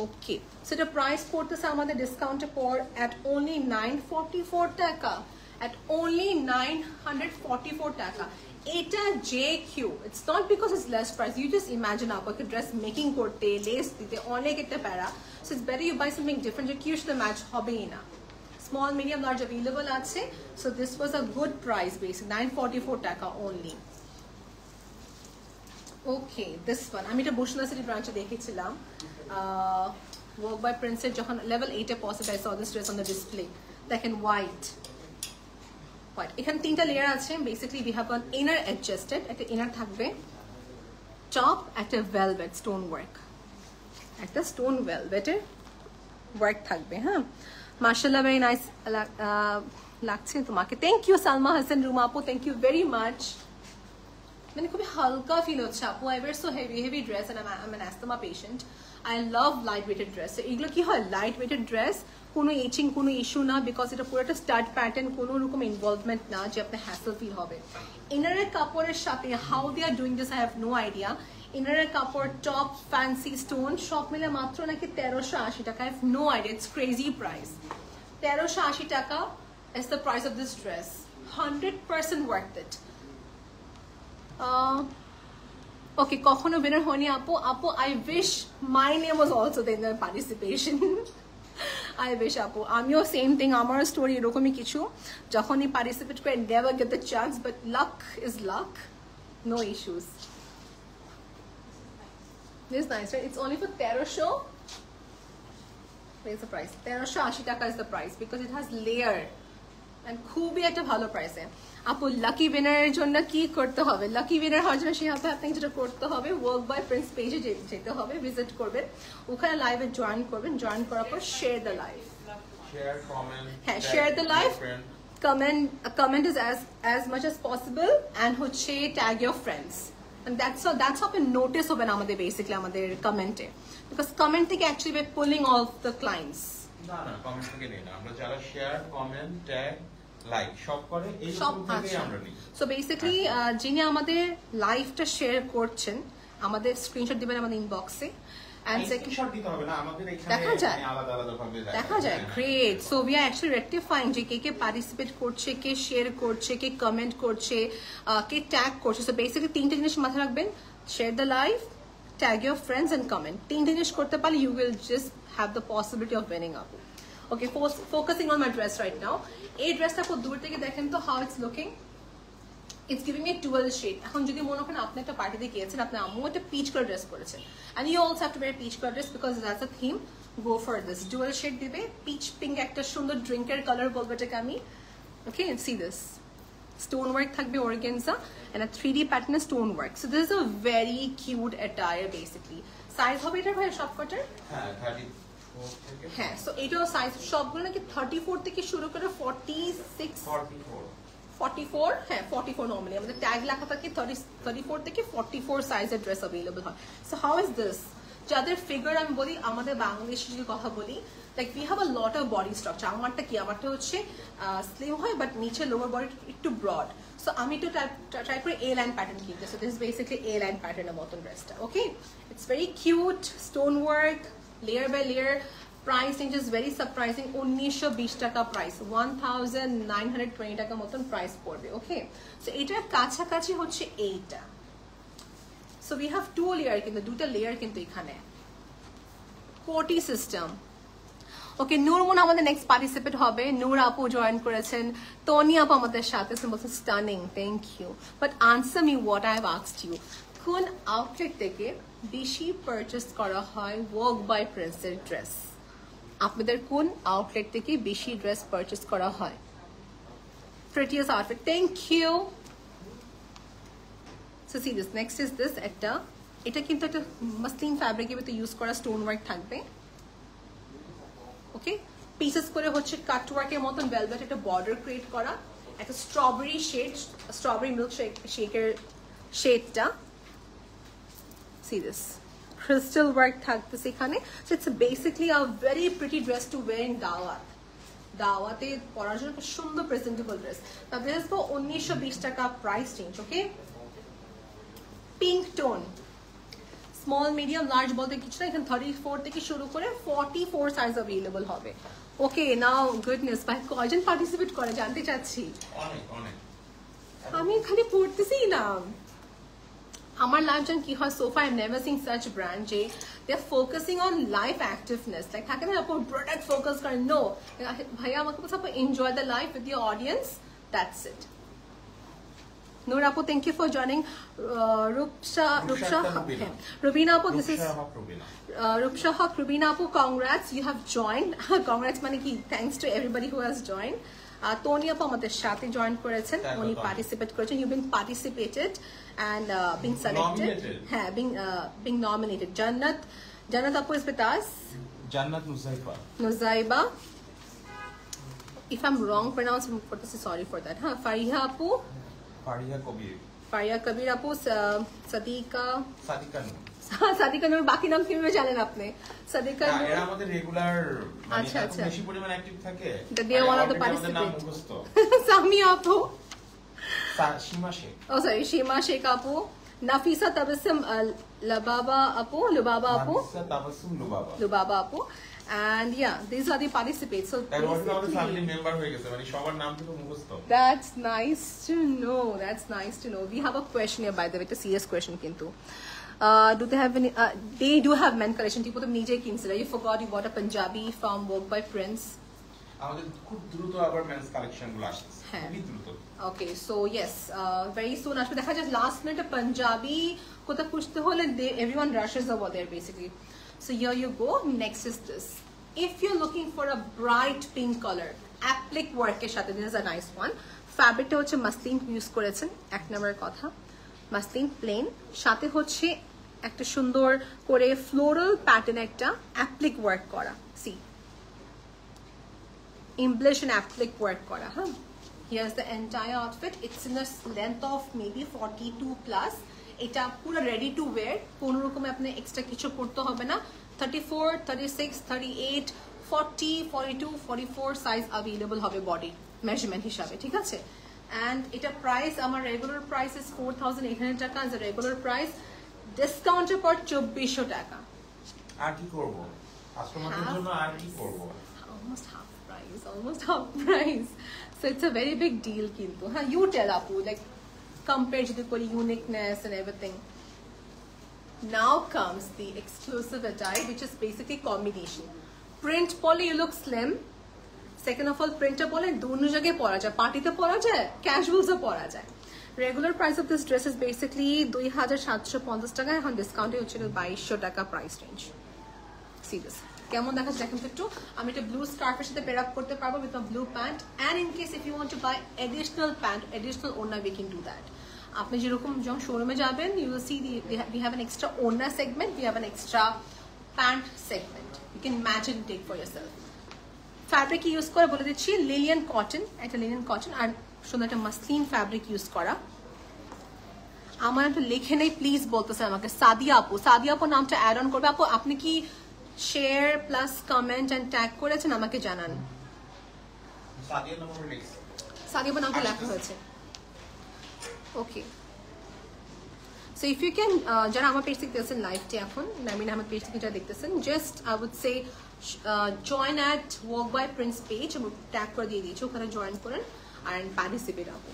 ওকে, সো এটা প্রাইস পড়তেছে আমাদের ডিসকাউন্টে পর at only 944 টাকা. At only 944 টাকা. এটা JQ. It's not because it's less price. You just imagine আপনাকে ড্রেস মেকিং করতে, লেস দিতে অনেক একটা প্যারা. So it's better you buy something different. যে কিউর সাথে ম্যাচ হবেই না. Small, medium, large available আছে. So this was a good price basically. 944 টাকা only. Okay, this one. আমি এটা বসুন্ধরা সিটি ব্রাঞ্চে দেখেছিলাম. Work by Princess যখন level 8 এ পৌঁছে, I saw this dress on the display. দেখেন white. এখানে তিনটা লেয়ার আছে. Basically we have an inner adjusted, একটা inner থাকবে, top, একটা velvet stone work, একটা stone velvet এর work থাকবে. হ্যাঁ, মাশাআল্লাহ, very nice লাগছে তোমাকে. থ্যাংক ইউ সালমা হাসান রুমা আপু, থ্যাংক ইউ ভেরি মাচ. মানে খুবই হালকা ফিল হচ্ছে আপু. I wear so heavy dress and I'm an asthma patient. I love light weighted dress. এগুলো কি হয়, লাইট ওয়েটেড ড্রেস, কোনো ইচিং, কোনো ইস্যু না, বিকজ এটা পুরোটা স্টাড প্যাটার্ন, কোনো রকম ইনভলভমেন্ট না যে আপনার হ্যাসেল ফিল হবে. ইনারের কাপড়ের সাথে how they are doing this I have no idea. ইনারের কাপড়, টপ, ফ্যান্সি স্টোন সব মিলে মাত্র নাকি 1380 টাকা. I have no idea. It's crazy price. 1380 টাকা is the price of this dress. 100% worth it. Okay, কখনো winner হয়নি আপু. আপু, I wish my name was also there in the participation. I wish আপু, আমিও সেম থিং. আমার স্টোরি এরকমই কিছু. যখনই পার্টিসিপেট করে never get the chance, but luck is luck. No issues. This is nice, right? It's only for 1300. Where's the price? 1380 টাকা is the price because it has layer. And খুবই একটা ভালো প্রাইসে. আপু, লাকি উইনারের জন্য কি করতে হবে? লাকি উইনার হওয়ার জন্য সেভাবে আপনাকে যেটা করতে হবে, ওয়ার্ক বাই প্রিন্স পেজে যেতে হবে, ভিজিট করবেন, ওখানে লাইভে জয়েন করবেন. জয়েন করার পর শেয়ার দ্য লাইভ. হ্যাঁ, share the live, comment is as much as possible, and হচ্ছে tag your friends. And that's how we notice হবেন আমাদের বেসিক্যালি আমাদের কমেন্টে, বিকজ কমেন্ট থেকে actually we're pulling all the clients. না, কমেন্ট থেকে নেই না আমরা, যারা শেয়ার, কমেন্ট, ট্যাগ, লাইক সব করে এই সব থেকে আমরা নিই. সো বেসিক্যালি যিনি আমাদের লাইভটা শেয়ার করছেন, আমাদের স্ক্রিনশট দিবেন আমাদের ইনবক্সে, এন্ড স্ক্রিনশট দিতে হবে না, আমাদের এখানে আলাদা আলাদা ভাবে দেখা যায়. Great. So we are actually rectifying যে কে পার্টিসিপেট করছে, কে শেয়ার করছে, কে কমেন্ট করছে, কে ট্যাগ করছে. সো বেসিক্যালি তিনটা জিনিস মাথায় রাখবেন: share the live, tag your friends and comment. তিনটা জিনিস করতে পারলে you will just have the possibility of winning up. Okay, focusing on my dress right now. এই ড্রেসটা আপু দূর থেকে দেখেন তো how it's looking. It's giving me 12 shade. এখন যদি মনে করেন আপনি একটা পার্টিতে গিয়েছেন, আপনার আম্মু একটা পিচ কালার ড্রেস পরেছেন, and you also have to wear peach color dress because that's a theme. Go for this. Dual shade দিবে, peach pink একটা সুন্দর ড্রিঙ্কের কালার বলবো এটাকে আমি. Okay, and see this. Stone work থাকবে organza and a 3D pattern stone work. So this is a very cute attire basically. Size হবে এটা ভাই সব কটার? হ্যাঁ 34 থেকে। হ্যাঁ, so এটাও সাইজ সবগুলো নাকি 34 থেকে শুরু করে 46 44 হ্যাঁ 44 নরমালি আমাদের ট্যাগ লেখা থাকে 34 থেকে 44 সাইজের ড্রেস अवेलेबल হয়। So how is this? যাদের ফিগার আমি বলি আমাদের বাংলাদেশে যদি কথা বলি, like we have a lot of body structure. আমারটা কি, আমারটা হচ্ছে স্লিম হয় বাট নিচে লোয়ার বডি একটু ব্রড। সো আমি একটু ট্রাই করে এ লাইন প্যাটার্ন কিনতে। So this is basically A line প্যাটার্নের মতন ড্রেসটা। Okay, it's very cute, stone work, layer by layer. Price range is very surprising, 1920 টাকা প্রাইস, 1920 টাকা মতন প্রাইস পড়বে। ওকে, সো এটার কাছাকাছি হচ্ছে এইটা। So we have two layer কিন্তু দুটো লেয়ার কিন্তু এখানে কোটি সিস্টেম। ওকে, নূর মুন আমাদের নেক্সট পার্টিসিপেট হবে। নূর আপু জয়েন করেছেন, টনি আপু আমাদের সাথে। Stunning, thank you. But answer me what I have asked you. কোন আউটলেট থেকে বেশি পারচেস করা হয় ওয়ার্ক বাই প্রিন্সের ড্রেস? আপনাদের কোন আউটলেট থেকে বেশি ড্রেস পারচেস করা হয়? Prettiest outfit, thank you. So see this, next is this একটা, এটা কিন্তু একটা মাসলিন ফ্যাব্রিকের ভিতরে ইউজ করা স্টোন ওয়ার্ক থাকবে। ওকে, পিসেস করে হচ্ছে কাট ওয়ার্কের মতন ভেলভেট একটা বর্ডার ক্রিয়েট করা, একটা স্ট্রবেরি শেড, স্ট্রবেরি মিল্ক শেকের শেডটা। See this, crystal work থাকতেছে এখানে। So it's basically a very pretty dress to wear in দাওয়াত। দাওয়াতে পরার জন্য একটা সুন্দর প্রেজেন্টেবল ড্রেস। না ড্রেস 1920 টাকা price range. Okay, pink tone, small medium large বলতে কিছু না, এখানে 34 থেকে শুরু করে 44 সাইজ अवेलेबल হবে। ওকে, নাও গুডনেস ভাই কয়জন পার্টিসিপেট করে জানতে চাচ্ছি। অনেক অনেক, আমি খালি পড়তেছি না। আমার লাইফ জন কি হয়, so far I am never seen such brand যে they are focusing on life activeness. Like থাকে না আপু প্রোডাক্ট ফোকাস করে, নো ভাইয়া আমাকে বলছে আপু enjoy the life with your audience, that's it. Noor Apu, thank you for joining. Rubina Apu, this is Rupsha Haq, Rubina Apu, congrats, you have joined. Congrats Maniki, thanks to everybody who has joined. Tony Apu আমাদের সাথে জয়েন করেছেন, উনি পার্টিসিপেট করেছেন। You've been participated and being selected. হ্যাঁ, being nominated. Jannat Apu is with us. Jannat Nuzaiba. If I'm wrong pronouncing, sorry for that. Fariha Apu. Faria Kabir Apu, Sadika Noor, বাকি নাম কিভাবে জানেন আপনি? সাদিকা নূর এরা আমাদের রেগুলার, মানে বেশি পরিমাণ অ্যাক্টিভ থাকে। They are one of the participants. Sami Apu, Shima Sheikh, oh sorry, Shima Sheikh Apu, Nafisa Tabassum Lubaba Apu, Nafisa Tabassum Lubaba Apu. And yeah, these are the participants. So family member হয়ে গেছে, মানে সবার নাম তো মুখস্থ। That's nice to know. That's nice to know. We have a question here, by the way, it's a serious question kintu. Do they have any they do have men collection tipo to nije kinsira. You forgot you bought a Punjabi from Work by Prince. আমাদের খুব দ্রুত আবার মেন্স কালেকশন গুলো আসছে, খুবই দ্রুত। Okay, so yes, very soon আসবে। দেখা যায় last minute Punjabi কোথা খুঁজতে হলে everyone rushes over there basically. So here you go. Next is this. If you're looking for a bright pink color, applique work এর সাথে, this is a nice one. Fabricটা হচ্ছে মাসলিন ইউজ করেছেন, এক নম্বরের কথা। মাসলিন প্লেন, সাথে হচ্ছে একটা সুন্দর করে ফ্লোরাল প্যাটার্ন একটা applique work করা। See, English and applique work করা। Here's the entire outfit. It's in a length of maybe 42 plus. এটা পুরো রেডি টু ওয়্যার, কোনো রকমে আপনি এক্সট্রা কিছু করতে হবে না। 34, 36, 38, 40, 42, 44 সাইজ अवेलेबल হবে বডি মেজারমেন্ট হিসাবে, ঠিক আছে? এন্ড এটা প্রাইস, আমার রেগুলার প্রাইস ইজ 4800 টাকা এজ আ রেগুলার প্রাইস, ডিসকাউন্টের পর 2400 টাকা। আর কি করব, কাস্টমারদের জন্য আর কি করব, almost half price. So it's a very big deal কিন্তু। হ্যাঁ, you tell Apu, like compared to the uniqueness and everything. Now comes the exclusive attire, which is basically combination. Print poly, you look slim, second of all প্রিন্টটা বলে দুনো জায়গায় পরা যায়, পার্টিতে পরা যায়, ক্যাজুয়ালসও পরা যায়। Regular price of this dress is basically 2750 টাকা, এখন ডিসকাউন্টে হচ্ছিল 2200 টাকা প্রাইস রেঞ্জ। সি দিস কেমন দেখাচ্ছে দেখেন তো একটু। আমি এটা ব্লু স্কার্ফের সাথে পেয়ার আপ করতে পারবো with a blue pant, and in case if you want to buy additional pant, additional ওড়না, উই ক্যান ডু দ্যাট। আপনি যেরকম যখন শোরুমে যাবেন, you will see we have an extra ওড়না segment, we have an extra pant segment, you can match and take for yourself. Fabric use করে বলে দিচ্ছি লিলিয়ান কটন, একটা লিলিয়ান কটন আর সুন্দর একটা মাসলিন ফ্যাব্রিক ইউজ করা। আমার একটু লিখে নেই প্লিজ বলতেছে আমাকে সাদিয়া আপু, সাদিয়া আপু নামটা অ্যাড অন করবে। আপু আপনি কি share plus comment and tag করেছেন আমাকে জানান। সাদিয়া আপু নামটা লেখা হয়েছে। Okay, so if you can, যারা আমার পেজ থেকে দেখতেছেন লাইভটি এখন, নামিন আমার পেজ থেকে যারা দেখতেছেন, just I would say join at work by prince page, এবং ট্যাগ করে দিয়ে দিয়েছি, ওখানে জয়েন করেন অ্যান্ড পার্টিসিপেট আপু।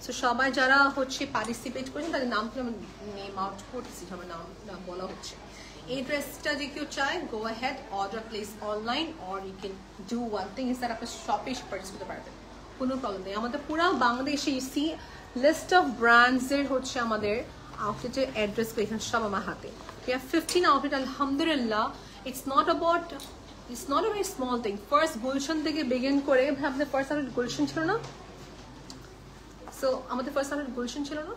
সো সবাই যারা হচ্ছে পার্টিসিপেট করেছেন তাদের নামগুলো আমি নেম আউট করতেছি, আমার নাম বলা হচ্ছে। এই ড্রেসটা যে কেউ চায়, go ahead, order place online, or you can do one thing is that আপনার শপে এসে পারচেস করতে পারবেন, কোনো প্রবলেম নেই। আমাদের পুরো বাংলাদেশে ইসি লিস্ট অফ ব্র্যান্ডসের হচ্ছে আমাদের আউটলেটের অ্যাড্রেসগুলো এখানে সব আমার হাতে। We have 15 outlet, alhamdulillah. It's not a very small thing. First Gulshan থেকে begin করে, আমাদের ফার্স্ট আউটলেট গুলশান ছিল না? সো আমাদের ফার্স্ট আউটলেট গুলশান ছিল না?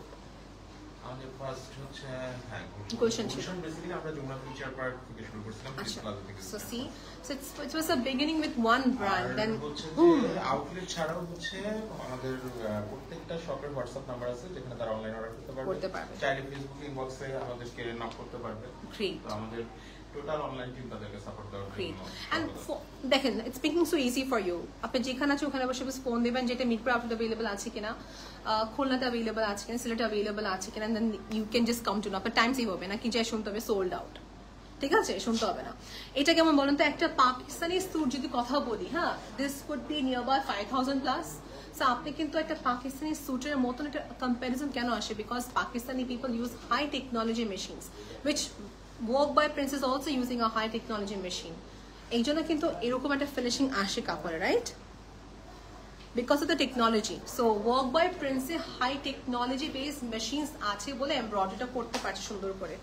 আমাদের ফার্স্ট হচ্ছে হ্যাঁ গুলশান ছিল। গুলশান বেসিক্যালি আমরা যমুনা ফিউচার পার্ক থেকে শুরু করেছিলাম, আচ্ছা, প্লাজা থেকে। So see, so it was a beginning with one brand, then outlet ছাড়াও হচ্ছে আমাদের প্রত্যেকটা শপের হোয়াটসঅ্যাপ নাম্বার আছে যেখানে তারা অনলাইন অর্ডার করতে পারবে। চাইলে ফেসবুক ইনবক্সে আমাদেরকে নক করতে পারবে। গ্রেট, তো আমাদের টোটাল অনলাইন টিম তাদেরকে সাপোর্ট দেওয়ার জন্য। এন্ড দেখেন, it's making so easy for you. আপনি যেখানে আছে ওখানে বসে বসে ফোন দেবেন, যেটা মিরপুর আউটলেট অ্যাভেলেবল আছে কিনা, খুলনাতে অ্যাভেলেবল আছে কিনা, সিলেটে অ্যাভেলেবল আছে কিনা, then you can just come to know. আপনার টাইম সেভ হবে না, কি যে শুনতে হবে সোল্ড আউট, ঠিক আছে, শুনতে হবে না। এটা কেমন বলুন তো, একটা পাকিস্তানি স্যুট যদি কথা বলি, হ্যাঁ, this would be near by 5000 plus. So আপনি কিন্তু একটা পাকিস্তানি স্যুটের মতন একটা কম্প্যারিজন কেন আসে? Because Pakistani people use high technology machines, which work by Prince is also using a high technology machine. এই জন্য কিন্তু এরকম একটা ফিনিশিং আসে কাপড়ে, right? Because of the technology. So work by প্রিন্সে হাই টেকনোলজি বেসড মেশিনস আছে বলে এমব্রয়ডারিটা করতে পারছে সুন্দর করে,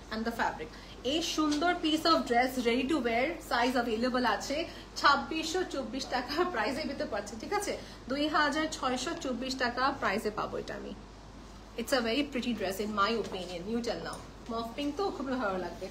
অ্যান্ড দ্য ফ্যাব্রিক। এই সুন্দর piece of dress ready to wire size available আছে 2624 টাকা প্রাইসে পেতে পারছে, ঠিক আছে? 2624 টাকা প্রাইসে পাবো এটা আমি। It's a very pretty dress in my opinion. You tell now. Mauve pink তো খুবই ভালো লাগবে।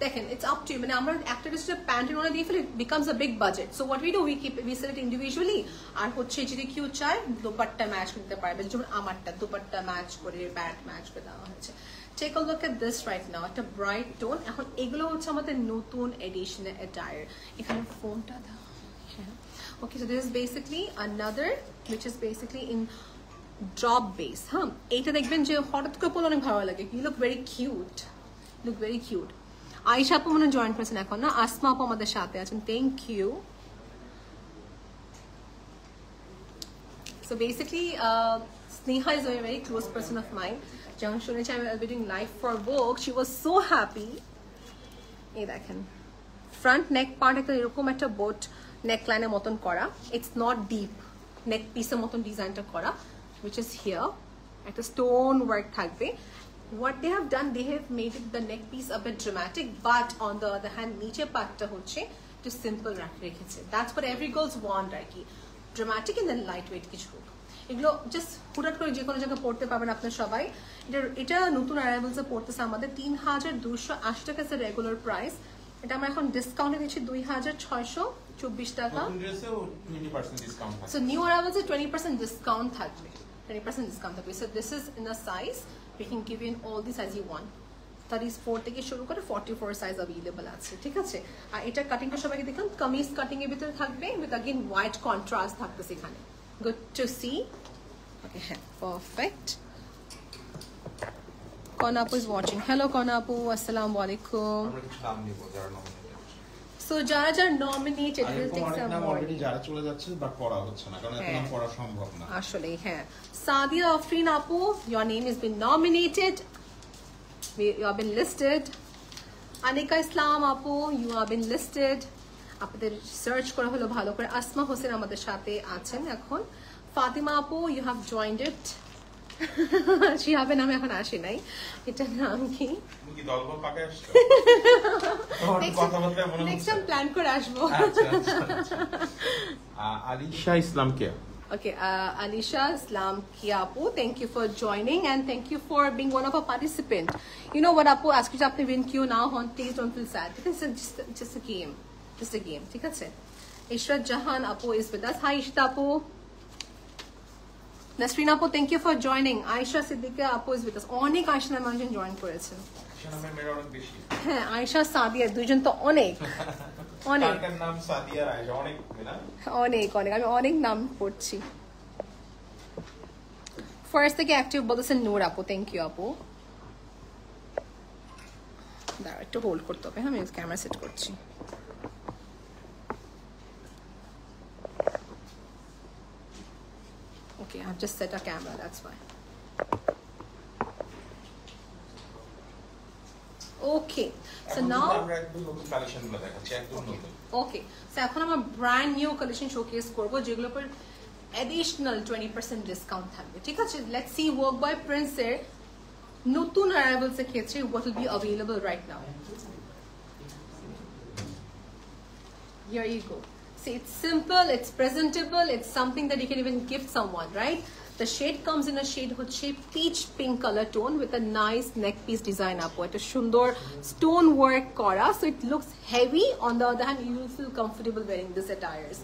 দেখেন, ইটস আপ টু ইউ। মানে আমরা একটা ড্রেসটা প্যান্টের ওনা দিয়ে ফেলি, becomes a big budget. So what we do, we sell it individually. আর হচ্ছে যদি কেউ চায় দোপাট্টা ম্যাচ করতে পারবে, যেমন আমারটা দোপাট্টা ম্যাচ করে, প্যান্ট ম্যাচ করে দেওয়া হয়েছে। Take a look at this right now, একটা ব্রাইট টোন। এখন এগুলো হচ্ছে আমাদের নতুন এডিশনের অ্যাটায়ার। এখানে ফোনটা দাও। Okay, so this is basically another, which is basically in drop base. হ্যাঁ, এইটা দেখবেন যে হঠাৎ করে পরলে অনেক ভালো লাগে। You look very cute, look very cute. Ayesha আপু মনে জয়েন করেছেন এখন না? আসমা আপু আমাদের সাথে আছেন, thank you. So basically, Sneha is a very close person of mine. যখন শুনেছি আমি will be doing live for Vogue, she was so happy. এই দেখেন, ফ্রন্ট নেক পার্ট একটা এরকম একটা বোট নেকলাইনের মতন করা। ইটস নট ডিপ, নেক পিসের মতন ডিজাইনটা করা, which is here. একটা স্টোন ওয়ার্ক থাকবে। What they have done, they have made it the neck piece a bit dramatic, but on the other hand, নিচে পার্টটা হচ্ছে একটু সিম্পল রেখেছে। That's what every girls want, আর কি, dramatic and then light weight কিছু। এগুলো জাস্ট হুটহাট করে যে কোনো জায়গায় পড়তে পারবেন আপনার সবাই। এটা নতুন অ্যারাইভালসে পড়তেছে আমাদের 3280 টাকা রেগুলার প্রাইস। এটা আমরা এখন ডিসকাউন্টে দিচ্ছি 2624 টাকা। সো নিউ অ্যারাইভালসে 20% ডিসকাউন্ট থাকবে, 20% ডিসকাউন্ট থাকবে। So this is in a size, we can give you in all the size you want. 34 থেকে শুরু করে 44 সাইজ अवेलेबल আছে, ঠিক আছে? আর এটা কাটিংটা সবাইকে দেখুন, কামিজ কাটিং এর ভিতরে থাকবে উইথ अगेन হোয়াইট কন্ট্রাস্ট থাকতেছে এখানে। Good to see. ওকে, হ্যাঁ, পারফেক্ট। কনাপু ইজ ওয়াচিং। হ্যালো কনাপু, আসসালামু আলাইকুম। আমরা কিছু নাম নিব যারা নমিনেটেড। সো যারা যারা নমিনেটেড উইল টেক সাম নাম অলরেডি যারা চলে যাচ্ছে বাট পড়া হচ্ছে না, কারণ এত নাম পড়া সম্ভব না আসলে। হ্যাঁ, সাদিয়া আফরিন আপু, your name has been nominated, you have been listed. Anika Islam আপু, you have been listed. আপনাদের সার্চ করা হলো ভালো করে। আসমা হোসেন আমাদের সাথে আছেন এখন। ফাতিমা আপু, you have joined it. শিহাবের নামে এখন আসে নাই, এটার নাম কি? নেক্সট টাইম প্ল্যান করে আসবো। আলিশা ইসলাম কে? Okay, Alisha Islam Kiapu, thank you for joining and thank you for being one of our participants. You know what, Apu, ask you to win queue now, please don't feel sad. Because it's just a game. Just a game. ঠিক আছে? Ishrat Jahan Apu is with us. Hi Ishrat Apu. Nasreen Apu, thank you for joining. Aisha Siddiqa Apu is with us. অনেক আয়শা নামজন জয়েন করেছেন। আয়শা নামে মেয়েরা অনেক বেশি। হ্যাঁ, আয়শা সাদিয়া দুইজন তো অনেক। অনেক নাম সাদিয়া আয়শা অনেক না? অনেক অনেক, আমি অনেক নাম পড়ছি। ফার্স্ট থেকে অ্যাক্টিভ বলেছেন নূর আপু, থ্যাংক ইউ আপু। দাঁড়া একটু হোল্ড করতে হবে, আমি ক্যামেরা সেট করছি। Okay, I've just set a camera, that's why. Okay, so now okay, so এখন আমরা brand new collection showcase করব যেগুলোর উপর additional 20% discount থাকবে, ঠিক আছে? Let's see work by Prince এর নতুন arrivals এর ক্ষেত্রে what will be available right now. Here you go. See, it's simple, it's presentable, it's something that you can even gift someone, right? The shade comes in a shade হচ্ছে peach pink color tone with a nice neck piece design up. It's a সুন্দর stone work করা, so it looks heavy. On the other hand, you will feel comfortable wearing this attires.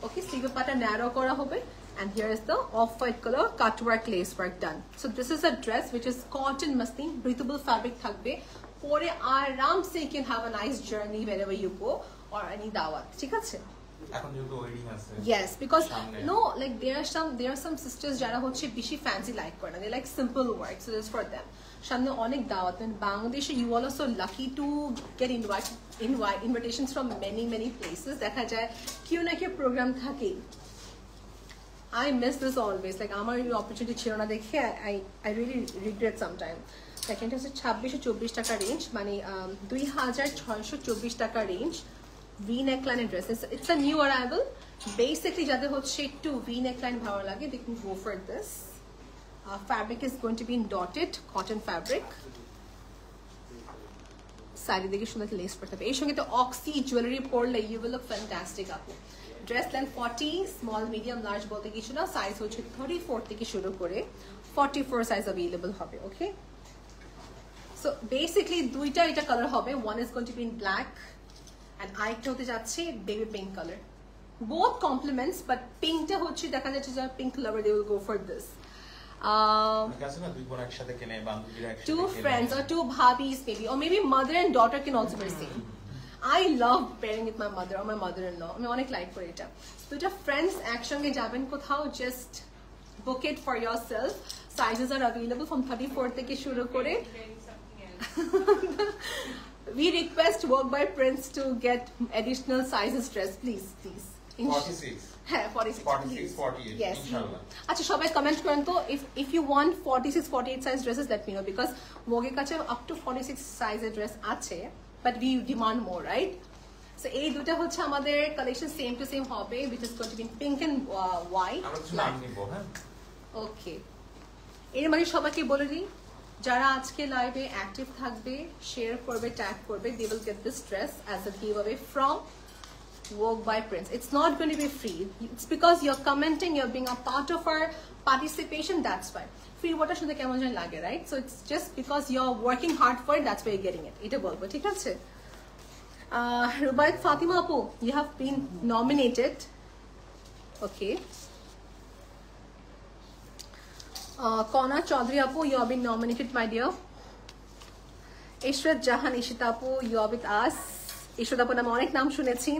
Okay, sleeve part narrow করা হবে, and here is the off-white color cut work lace work done. So this is a dress which is cotton muslin, breathable fabric থাকবে, পরে আরাম সে you can have a nice journey wherever you go or any dawat, ঠিক আছে? Yes, because no, like there are some sisters যারা হচ্ছে বেশি fancy like করে না, they like simple work, so this is for them. সামনে অনেক দাওয়াত, and বাংলাদেশে you all are so lucky to get invitations from many places. দেখা যায় কেউ না কেউ প্রোগ্রাম থাকে। I miss this always, like আমার এই opportunity ছিল না দেখে I really regret sometimes. Like এটা হচ্ছে 2624 টাকা রেঞ্জ, মানে 2624 টাকা range. V-neckline dresses. It's a new arrival. Basically, যাদের হচ্ছে একটু V-neckline ভালো লাগে, they can go for this. Fabric is going to be in dotted cotton fabric. Side দিকে সুন্দর লেস পড়তে হবে। এর সঙ্গে তো অক্সি জুয়েলারি পরলে you will look fantastic আপু। Dress length 40, small, medium, large বলতে কিছু না, সাইজ হচ্ছে 34 থেকে শুরু করে 44 সাইজ available হবে, okay? So basically দুইটা এটা কালার হবে, one is going to be in black and আরেকটা হতে যাচ্ছে baby pink color. Both complements, but pink টা হচ্ছে দেখা যাচ্ছে যারা pink lover they will go for this. Two friends or two bhabis maybe, or maybe mother and daughter can also be same. I love pairing with my mother or my mother-in-law. আমি অনেক লাইক করি এটা। দুইটা friends একসঙ্গে যাবেন কোথাও, just book it for yourself. Sizes are available from 34 থেকে শুরু করে we request work by Prince to get additional sizes dress, please. 46. হ্যাঁ 46, 48. Yes. Inshallah. আচ্ছা সবাই কমেন্ট করেন তো, if you want 46, 48 size dresses, let me know, because Vogue কাছে up to 46 size dress আছে, but we demand more, right? So এই দুটো হচ্ছে আমাদের collection same to same হবে, which is going to be in pink and white. আমরা নাম নিব, হ্যাঁ? Okay. এর মানে সবাইকে বলে দিই, যারা আজকে লাইভে অ্যাক্টিভ থাকবে, শেয়ার করবে, ট্যাগ করবে, they will get this dress as a giveaway from Work by Prince. It's not going to be free. It's because you're commenting, you're being a part of our participation, that's why. Free water শুনতে কেমন যেন লাগে, right? So it's just because you're working hard for it, that's why you're getting it. এটা বলবো, ঠিক আছে? Rubaiyat Fatima Apu, you have been nominated. Okay. Kona Chaudhary Apu, you have been nominated, my dear. Ishrat Jahan Ishita Apu, you are with us. Ishrat Apu নামে অনেক নাম শুনেছি।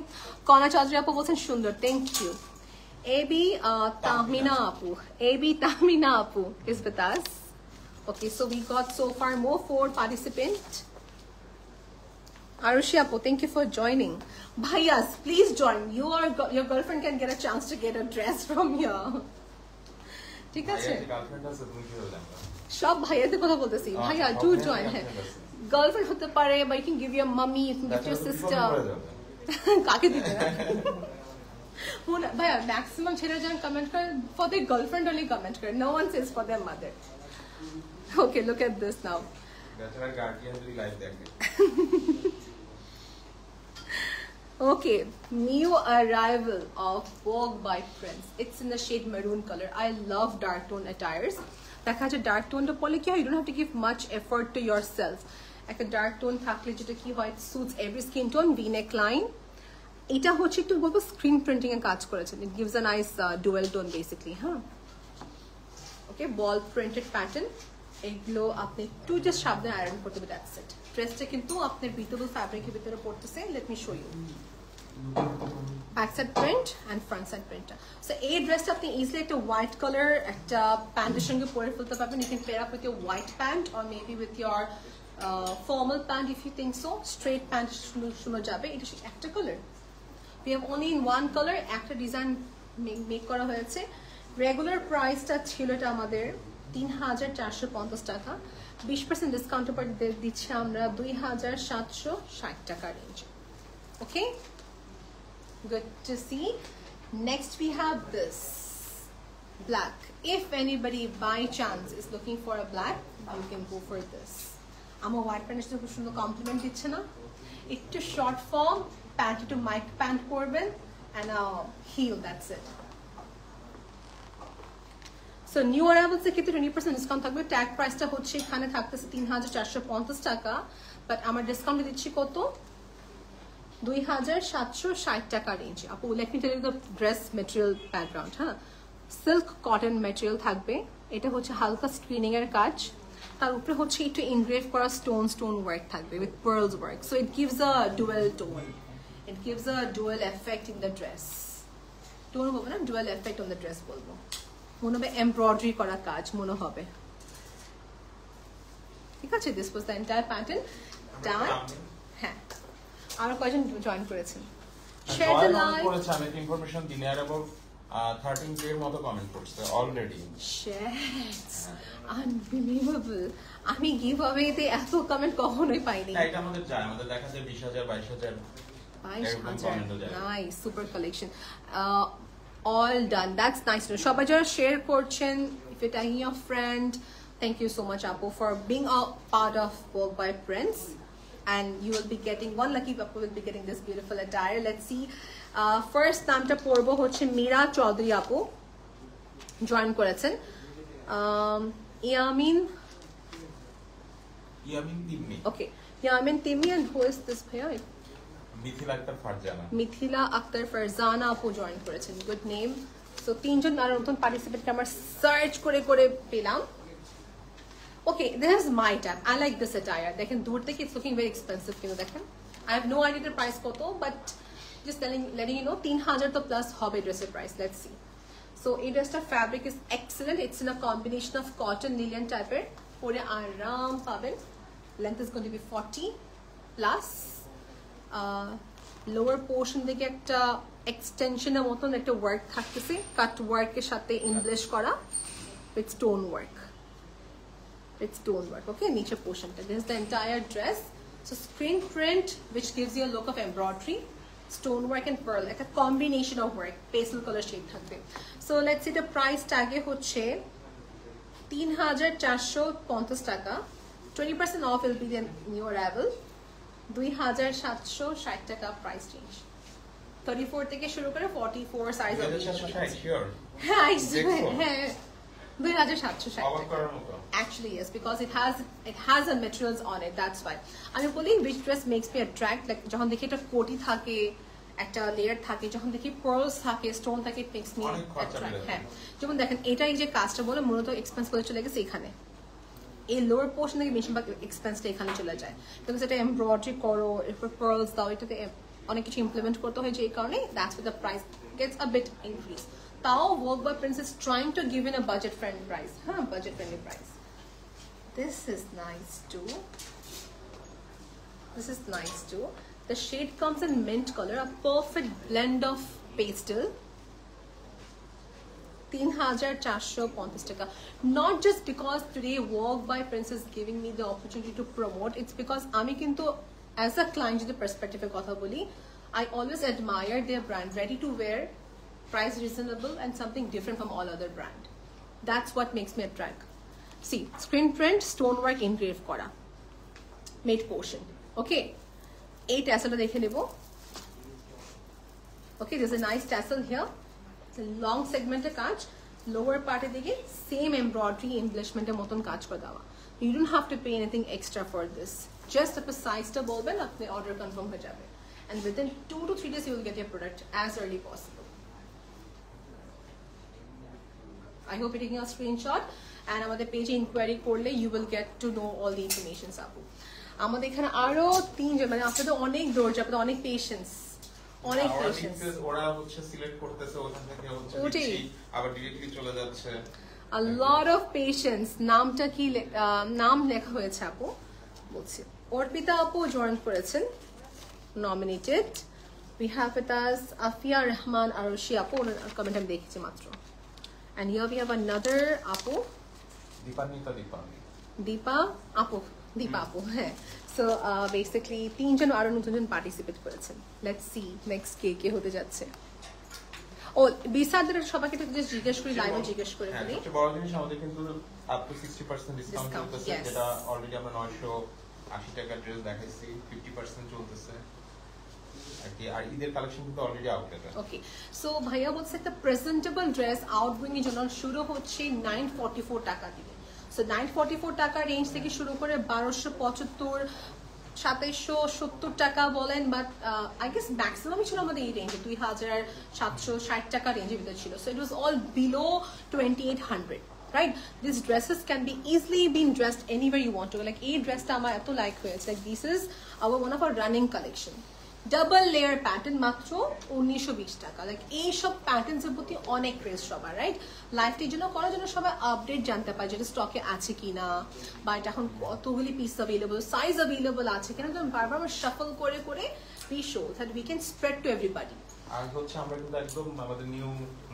Kona Chaudhary Apu বলছেন সুন্দর, thank you. AB Tahmina Apu is with us. Okay, so we got so far more 4 participants. Arushi Apu, thank you for joining. Bhaiyas, please join. Your girlfriend can get a chance to get a dress from here. ঠিক আছে সব ভাইয়াদের কথা বলতেছি ভাইয়া ডু জয়েন হ্যাঁ গার্লফ্রেন্ড হতে পারে বা you can give your mummy you can give your sister কাকে দিতে ভাইয়া ম্যাক্সিমাম ছেলেরা যখন কমেন্ট করে for their girlfriend only comment করে no one says for their mother okay look at this now bachelor guardian যদি লাইভ দেখে Okay, new arrival of Vogue by Prince. It's in the shade maroon color. I love dark tone attires. দেখা যায় dark tone টা পরলে কি হয়, you don't have to give much effort to yourself. একটা dark tone থাকলে যেটা কি হয়, it suits every skin tone. V-neck line. এটা হচ্ছে একটু বলবো screen printing এ কাজ করেছেন. It gives a nice dual tone basically, huh? Okay, ball printed pattern. এগুলো আপনি একটু জাস্ট সাবধানে আয়রন করতে হবে, দ্যাটস ইট। ড্রেসটা কিন্তু আপনার ব্রিথেবল ফ্যাব্রিকের ভিতরে পড়তেছে। Let me show you back side print and front side প্রিন্টটা। সো এই ড্রেসটা আপনি ইজিলি একটা হোয়াইট কালার একটা প্যান্টের সঙ্গে পরে ফেলতে পারবেন। You can pair up with your white pant or maybe with your formal pant if you think so. Straight pant সুন্দর যাবে। এটা একটা colour, we have only in one colour. একটা ডিজাইন মেক করা হয়েছে। রেগুলার প্রাইসটা ছিল এটা আমাদের ৩,৪৫০ টাকা। 20% ডিসকাউন্টের পর দিচ্ছি আমরা 2,760 টাকা range. Okay, good to see. Next we have this black. If anybody by chance is looking for a black, you can go for this. আমার হোয়াইট প্যান্টের সাথে খুব সুন্দর কমপ্লিমেন্ট দিচ্ছে না? একটু শর্ট ফর্ম প্যান্ট, একটু মাইক প্যান্ট করবেন and a heel, that's it. So new arrivals এর ক্ষেত্রে 20% ডিসকাউন্ট থাকবে। ট্যাগ প্রাইসটা হচ্ছে এখানে থাকতেছে ৩,৪৫০ টাকা, বাট আমার ডিসকাউন্টে দিচ্ছি কত? 2,760 টাকা রেঞ্জ। আপু let me tell you the dress material background. হ্যাঁ, সিল্ক কটন মেটেরিয়াল থাকবে। এটা হচ্ছে হালকা স্ক্রিনিং এর কাজ, তার উপরে হচ্ছে একটু ইনগ্রেভ করা স্টোন ওয়ার্ক থাকবে with pearls work. So it gives a dual tone, it gives a dual effect in the dress. Tone হবে না, dual effect on the dress বলবো। মনে হবে এমব্রয়ডারি করা কাজ মনে হবে। ঠিক আছে, this was the entire pattern done. হ্যাঁ, আর কয়জন জয়েন করেছেন? শেয়ার দ্য লাইভ করেছে। আমি একটা ইনফরমেশন দিই, নিয়ার অ্যাবাউট 13K এর মতো কমেন্ট করছে অলরেডি। শেটস আনবিলিভেবল। আমি গিভঅ্যাওয়েতে এত কমেন্ট কখনোই পাইনি। এটা আমাদের যায়, আমাদের দেখা যায় 20,000 22,000 nice, super collection. All done. That's nice to know. সবাই যারা শেয়ার করছেন, if you're tagging your friend, thank you so much Apu for being a part of Vogue by Prince, and you will be getting one lucky couple will be getting this beautiful attire. Let's see. First নামটা পড়বো হচ্ছে মীরা চৌধুরী আপু জয়েন করেছেন। Yamin তিম্মি। Okay, Yamin Timmy, and who is this bhaiya? Mithila Akter Farzana আপু জয়েন করেছেন। Good name. সো তিনজন আর নতুন পার্টিসিপেন্টকে আমরা সার্চ করে করে পেলাম। Okay, this is my tab. I like this attire. দেখেন দূর থেকে ইটস লুকিং ভেরি এক্সপেন্সিভ, কিন্তু দেখেন I have no idea price কত, but just letting you know 3,000 তো প্লাস হবে ড্রেসের প্রাইস। Let's see. সো এই ড্রেসটার fabric is excellent. It's in a combination of cotton linen টাইপের। পরে আরাম পাবেন। Length is going to be 40 plus. Lower portion থেকে একটা এক্সটেনশনের মতন একটা ওয়ার্ক থাকতেছে, কাট ওয়ার্কের সাথে ইনব্লেশ করা উইথ স্টোন ওয়ার্ক। ওকে, নিচের পোর্শনটা this is the entire dress. So screen print which gives you a look of embroidery, stone work and pearl, একটা combination of work, pastel colour shade থাকবে। So let's see the price ট্যাগে হচ্ছে ৩,৪৫০ টাকা। 20% off will be the new arrival. 2,760 টাকা প্রাইস রেঞ্জ। 34 থেকে শুরু করে 44 সাইজ অবধি। হ্যাঁ, 2,760 actually yes, because it has a materials on it, that's why আমি বলি which dress makes me attract, like যখন দেখি একটা কোটি থাকে, একটা লেয়ার থাকে, যখন দেখি pearls থাকে, স্টোন থাকে, it makes me attract। হ্যাঁ, যেমন দেখেন এটাই যে কাজটা বলে মূলত এক্সপেন্স করে চলে গেছে এখানে। এই লোয়ার পোর্শন থেকে বেশিরভাগ এক্সপেন্সটা এখানে চলে যায়, বিকজ এটা এমব্রয়ডারি করো, এরপর পার্লস দাও, এটাতে অনেক কিছু ইমপ্লিমেন্ট করতে হয়, যে এই কারণে that's why the price gets a bit increase. তাও Vogue by Prince is trying to give in a budget friendly price. Budget friendly price. This is nice too. The shade comes in mint color, a perfect blend of pastel 3450 টাকা. Not just because today Walk by Prince is giving me the opportunity to promote, it's because আমি কিন্তু as a client যদি perspective এর কথা বলি, I always admire their brand, ready to wear, price reasonable and something different from all other brand. That's what makes me attract. See, screen print, stonework engraved kora, made portion. Okay, 8 tassel দেখে নেব. Okay, there's a nice tassel here. It's a long segment কাজ, lower part এ দিকে same embroidery embellishment এর মতন কাজ করে দেওয়া. You don't have to pay anything extra for this. Just a size টা বলবেন, আপনি order confirm হয়ে যাবে. And within 2 to 3 days you will get your product as early possible. I hope you're taking a screenshot and আমাদের পেজে ইনকোয়ারি করলে you will get to know all the information আপু. আমাদের এখানে আরো তিনজন, মানে আপনাদের অনেক ধৈর্য, আপনাদের অনেক পেশেন্স, অনেক পেশেন্স. ওরা হচ্ছে সিলেক্ট করতেছে, ওখান থেকে হচ্ছে দিচ্ছি, আবার ডিরেক্টলি চলে যাচ্ছে. A lot of patience. নামটা কি নাম লেখা হয়েছে আপু বলছি. অর্পিতা আপু জয়েন করেছেন, nominated. We have with us Afia Rahman Arushi apu, comment আমি দেখেছি মাত্র. And here we have another apu, Deepa apu. হ্যাঁ. So basically তিনজন আরো নতুন পার্টিসিপেট করেছেন. Let's see next কে হতে যাচ্ছে. ও বিসাদের সবাইকে একটু জিজ্ঞেস করি, লাইভে জিজ্ঞেস করে বলি. হ্যাঁ, বড় জিনিস আমাদের কিন্তু আপ টু 60% ডিসকাউন্ট চলতেছে, যেটা অলরেডি আমরা 980 টাকা ড্রেস দেখাইছি, 50% চলতেছে. আর ঈদের কালেকশন কিন্তু অলরেডি আউট আছে. ওকে, সো ভাইয়া বলছে একটা প্রেজেন্টেবল ড্রেস আউটগোয়িং এর জন্য শুরু হচ্ছে 944 টাকা দিয়ে. সো 944 টাকা রেঞ্জ থেকে শুরু করে 1275 2770 টাকা বলেন, বাট আই গেস ম্যাক্সিমামই ছিল আমাদের এই রেঞ্জে 2760 টাকা রেঞ্জের ভিতরে ছিল. So it was all below 2800. Right, these dresses can be easily been dressed anywhere you want to. Like a dress ta amar eto like hoyeche, like this is our one of our running collection. Double layer pattern matro 1920 টাকা. Like এই সব প্যাটার্নস এর প্রতি অনেক ক্রেজ সবার, রাইট? লাইফটির জন্য করার জন্য সবাই আপডেট জানতে পারে যেটা স্টকে আছে কিনা, বা এটা এখন কতগুলি পিস अवेलेबल, সাইজ अवेलेबल আছে কিনা. তো বারবার আমরা শাফল করে we show that we can spread to everybody. আর হচ্ছে আমরা কিন্তু একদম আমাদের নিউ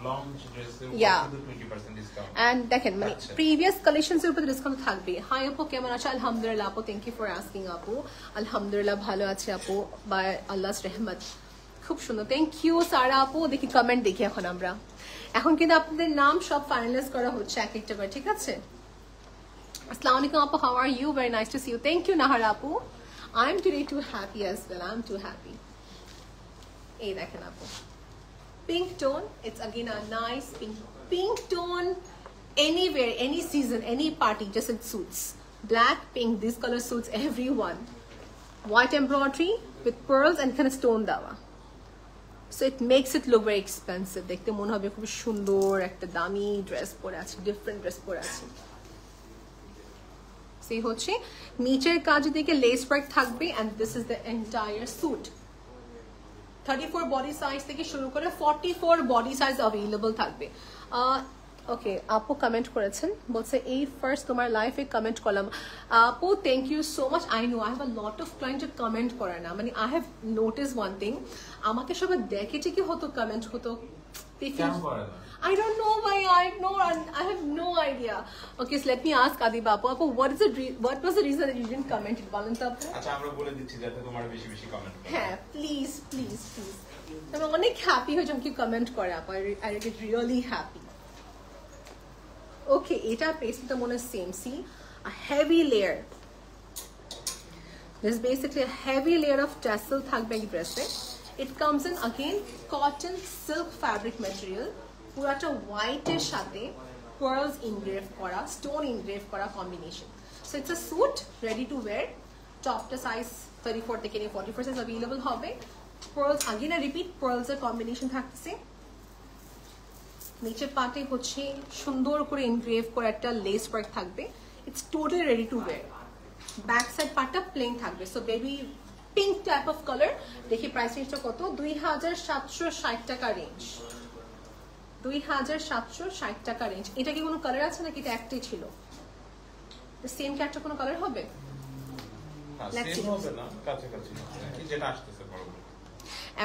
লঞ্চ ড্রেসের উপর কিন্তু 20% ডিসকাউন্ট. এন্ড দেখেন মানে প্রিভিয়াস কালেকশনস এর উপর ডিসকাউন্ট থাকবে. হাই আপু, কেমন আছো? আলহামদুলিল্লাহ আপু, থ্যাংক ইউ ফর আস্কিং আপু. আলহামদুলিল্লাহ ভালো আছে আপু, বাই আল্লাহর রহমত. খুব সুন্দর, থ্যাংক ইউ সারা আপু. দেখি কমেন্ট দেখি এখন কিন্তু আপনাদের নাম সব ফাইনালাইজ করা হচ্ছে এক একটা করে, ঠিক আছে? আসসালামু আলাইকুম আপু, how are you? Very nice to see you. Thank you Nahara আপু. I am today too happy as well. I am too happy. এই দেখেন আপু, pink tone. It's again a nice pink tone. Anywhere, any season, any party, just it suits. Black, pink, this color suits everyone. White embroidery with pearls and kind of stone dawa. So it makes it look very expensive. Dekhte mone hobe khub sundor ekta dami dress pore achi, different dress pore achi. See hocche nicher kaj dike lace work thakbe, and this is the entire suit. 34 body size থেকে শুরু করে 44 বডি সাইজ अवेलेबल থাকবে. ওকে, আপু কমেন্ট করেছেন, বলছে এই ফার্স্ট তোমার লাইফে কমেন্ট করলাম. আপু thank you so much. I know I have a lot of client যে কমেন্ট করে না, মানে I have notice one thing, আমাকে সবাই দেখে ঠিকই হতো কমেন্ট হতো, I don't know why. I have no idea. Okay, so let me ask Adib Apu. Apu, what was the reason that you didn't comment it? Balan ta Apu? আচ্ছা, আমরা বলে দিচ্ছি যাতে তোমার বেশি বেশি কমেন্ট করে. হ্যাঁ, please. আমি অনেক হ্যাপি হই যখন কি কমেন্ট করে আপু. I get really happy. Okay, এটা পেস্টটা মনে same. See, a heavy layer. This is basically a heavy layer of tassel থাকবে এই ড্রেসে. It comes in again cotton silk fabric material. পুরাটা হোয়াইটের সাথে pearls engraved করা, stone engraved করা combination. So it's a suit ready to wear. Topটা size 34 থেকে নিয়ে 44 size available হবে. Pearls again I repeat, pearls এর combination থাকছে. নিচের পাটে হচ্ছে সুন্দর করে engraved করা একটা lace work থাকবে. It's totally ready to wear. Back side পাটটা plain থাকবে. So baby pink type of color. দেখি প্রাইস রেঞ্জটা কত? 2760 টাকা রেঞ্জ. 2760 টাকা রেঞ্জ. এটা কি কোনো কালার আছে নাকি এটা একটাই ছিল? সেম কি একটা কোনো কালার হবে? সেম হবে না, কাছাকাছি যেটা আসতেছে বড়।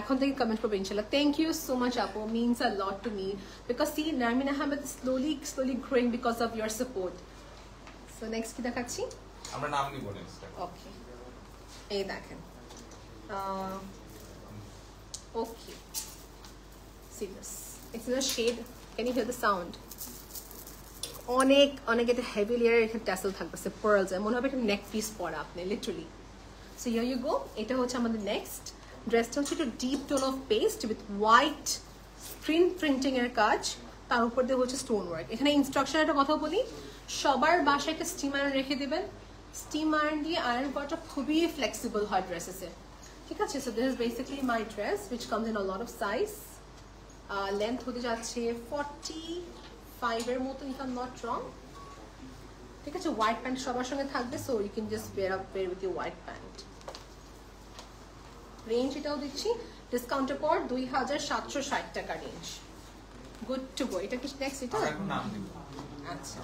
এখন থেকে কমেন্ট করবে ইনশাআল্লাহ। থ্যাংক ইউ সো মাচ আপু, means a lot to me because see Narmin Ahmed slowly growing because of your support. So next কি দেখাচ্ছি আমরা নাম নিব নেক্সট। ওকে এই দেখেন ওকে see this, it's in a shade, can you hear the sound? অনেক এটা হেভি লেয়ারের এখানে ট্যাসেল থাকতেছে পার্লস, মনে হবে এটা নেক পিস পরা আপনি literally. So here you go, এটা হচ্ছে আমাদের নেক্সট ড্রেসটা হচ্ছে একটু deep tone of paste with white screen printing এর কাজ, তার উপর দিয়ে হচ্ছে স্টোন ওয়ার্ক। এখানে ইনস্ট্রাকশন একটা কথা বলি, সবার বাসায় একটা স্টিম আয়রন রেখে দেবেন। স্টিম আয়রন দিয়ে আয়রন করাটা খুবই ফ্লেক্সিবল হয় ড্রেসেসে, ঠিক আছে? So this is basically my dress which comes in a lot of size. Length হতে যাচ্ছে 45 এর মতো if I am not wrong, ঠিক আছে? হোয়াইট প্যান্ট সবার সঙ্গে থাকবে, so you can just wear with your white pant. Range এটাও দিচ্ছি ডিসকাউন্টের পর 2760 টাকা রেঞ্জ, গুড টু গো। এটা কি নেক্সট? এটা আচ্ছা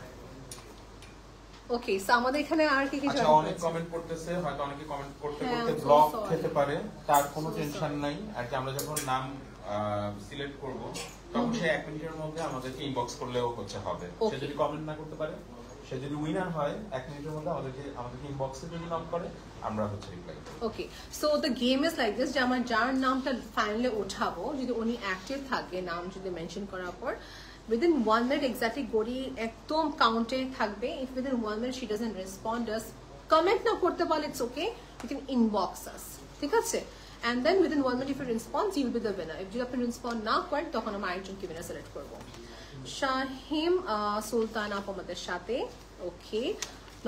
ওকে। সো আমাদের এখানে আর কি কি আচ্ছা অনেক কমেন্ট করতেছে, হয়তো অনেকে কমেন্ট করতে ব্লক খেতে পারে, তার কোনো টেনশন নাই। আর কি আমরা যখন নাম সিলেক্ট করব তখন সে 1 মিনিটের মধ্যে আমাদেরকে ইনবক্স করলেও হবে। সে যদি কমেন্ট না করতে পারে, সে যদি উইনার হয় 1 মিনিটের মধ্যে আমাদেরকে ইনবক্সে যদি নক করে আমরা রিপ্লাই করব। Okay so the game is like this, যে আমার যার নামটা ফাইনালি ওঠাবো যদি উনি অ্যাক্টিভ থাকে, নাম যদি মেনশন করার পর within 1 minute exactly গড়ি একদম কাউন্টে থাকবে। if within 1 minute she doesn't respond us, comment না করতে পারলে it's okay, you can inbox us, ঠিক আছে? and then within 1 minute if you respond you will be the winner. if you আপনি রেসপন্ড না করেন তখন আমরা আরেকজনকে উইনার সিলেক্ট করব। শাহিম সুলতান আপু আমাদের সাথে ওকে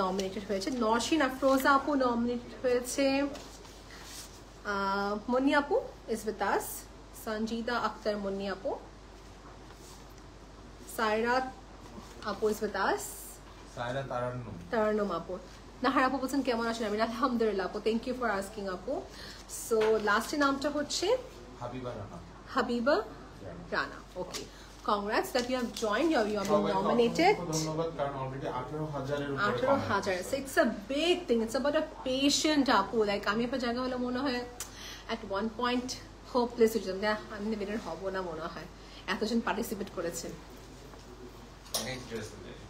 নমিনেটেড হয়েছে। নরসিন আফরোজা আপু নমিনেটেড হয়েছে। মুন্নি আপু is with us, Sanjida Akter Munni আপু, সাইরাত আপু is with us, সাইরাত তারান্নুম আপু। নাহার আপু বলছেন কেমন আছেন? আমি আলহামদুলিল্লাহ আপু, থ্যাংক ইউ ফর আস্কিং আপু। সো লাস্টের নামটা হচ্ছে হাবিবা রানা। ওকে congrats that you have joined, you have been nominated. ধন্যবাদ, কারণ অলরেডি 18,000 এর উপরে 18,000, so it's a big thing, it's about a patient আপু। লাইক আমি একটা জায়গা হলে মনে হয় at one point hopeless হয়ে যেতাম, আমি উইনার হব না মনে হয়, এতজন পার্টিসিপেট করেছেন।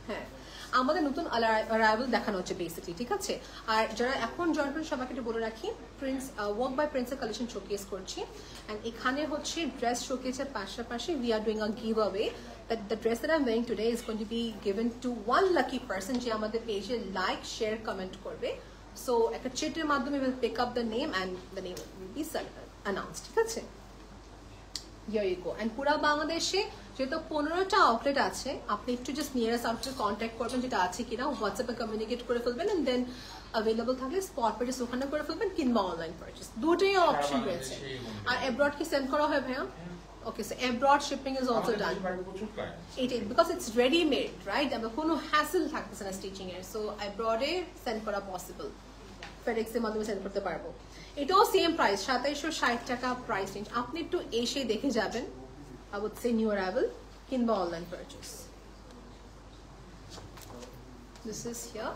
হ্যাঁ আমাদের নতুন অ্যারাইভাল দেখানো হচ্ছে বেসিক্যালি, ঠিক আছে? আর যারা এখন জয়েন করেন সবাইকে একটু বলে রাখি, প্রিন্স ওয়ার্ক বাই প্রিন্সের কালেকশন শোকেস করছি। অ্যান্ড এখানে হচ্ছে ড্রেস শোকেসের পাশাপাশি we are doing a give away that the dress that I am wearing today is going to be given to one lucky person যে আমাদের পেজে লাইক শেয়ার কমেন্ট করবে। সো একটা চিটের মাধ্যমে will pick up the name and the name will be announced, ঠিক আছে? Here you go. And পুরা বাংলাদেশে যেহেতু 15টা আউটলেট আছে, আপনি একটু জাস্ট নিয়ারেস্ট আউটলেট কন্ট্যাক্ট করবেন যেটা আছে কিনা, হোয়াটসঅ্যাপে কমিউনিকেট করে ফেলবেন, এন্ড দেন অ্যাভেলেবল থাকলে স্পট পারচেজ ওখানে করে ফেলবেন কিংবা অনলাইন পারচেজ, দুটোই অপশন রয়েছে। আর অ্যাব্রড কি সেন্ড করা হয় ভাইয়া? Okay so abroad shipping is also done, because it's ready made, right? আমরা কোনো হ্যাসেল থাকতেছে না স্টিচিং এর, সো অ্যাব্রডে সেন্ড করা পসিবল, ফেডেক্সের মাধ্যমে সেন্ড করতে পারবো। এটাও সেম প্রাইস 2760 টাকা প্রাইস রেঞ্জ। আপনি একটু এসে দেখে যাবেন, I would say new arrival কিংবা online purchase. This is here.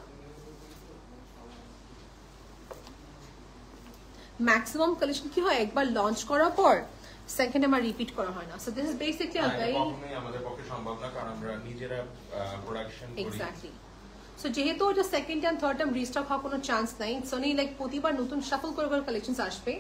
Maximum collection কি হয় একবার লঞ্চ করার পর সেকেন্ড আমার রিপিট করা হয় না, so this is basically a very আমাদের পক্ষে সম্ভব না, কারণ আমরা নিজেরা প্রোডাকশন করি। এক্স্যাক্টলি। সো যেহেতু ওটা second time third time restock হওয়ার কোনো চান্স নাই, সো নেই লাইক প্রতিবার নতুন শাফল করে করে কালেকশনস আসবে।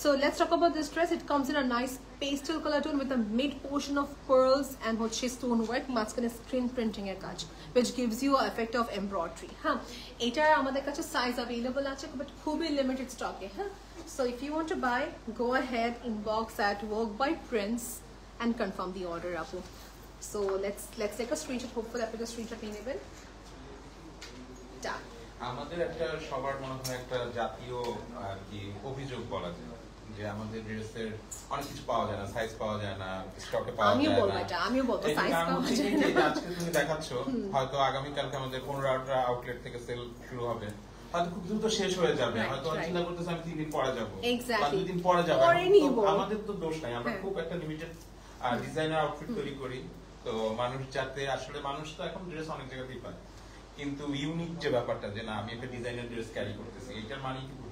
So let's talk about this dress. It comes in a nice pastel color tone with a mid portion of pearls and হচ্ছে stone work, মাঝখানে screen printing এর কাজ, which gives you an effect of embroidery. হ্যাঁ, এটা আমাদের কাছে সাইজ अवेलेबल আছে, but খুবই লিমিটেড স্টকে। হ্যাঁ, so if you want to buy, go ahead, inbox at Work by Prince and confirm the order আপু। So let's take a screenshot. Hopefully আপনি screenshot নিয়ে নেবেন। Done. আমাদের একটা সবার মনে হয় একটা জাতীয় আর কি অভিযোগ বলা যায় যে আমাদের ড্রেসের অনেক কিছু পাওয়া যায় না, সাইজ পাওয়া যায় না, স্টকে পাওয়া যায় না। আমিও বলবো সাইজ পাওয়া যায় না। আজকে তুমি দেখাচ্ছো, হয়তো আগামী কালকে আমাদের 15টা আউটলেট থেকে সেল শুরু হবে, হয়তো খুব দ্রুত শেষ হয়ে যাবে, হয়তো চিন্তা করতেছি আমি 3 দিন পরে যাবো বা 2 দিন পরে যাবো। আমাদের তো দোষ নাই, আমরা খুব একটা লিমিটেড ডিজাইনার আউটফিট তৈরি করি, তো মানুষ যাতে আসলে মানুষ তো এখন ড্রেস অনেক জায়গাতেই পায়, কিন্তু ইউনিক যে ব্যাপারটা যে না আমি একটা ডিজাইনার ড্রেস ক্যারি করতেছি, এটার মানে কিন্তু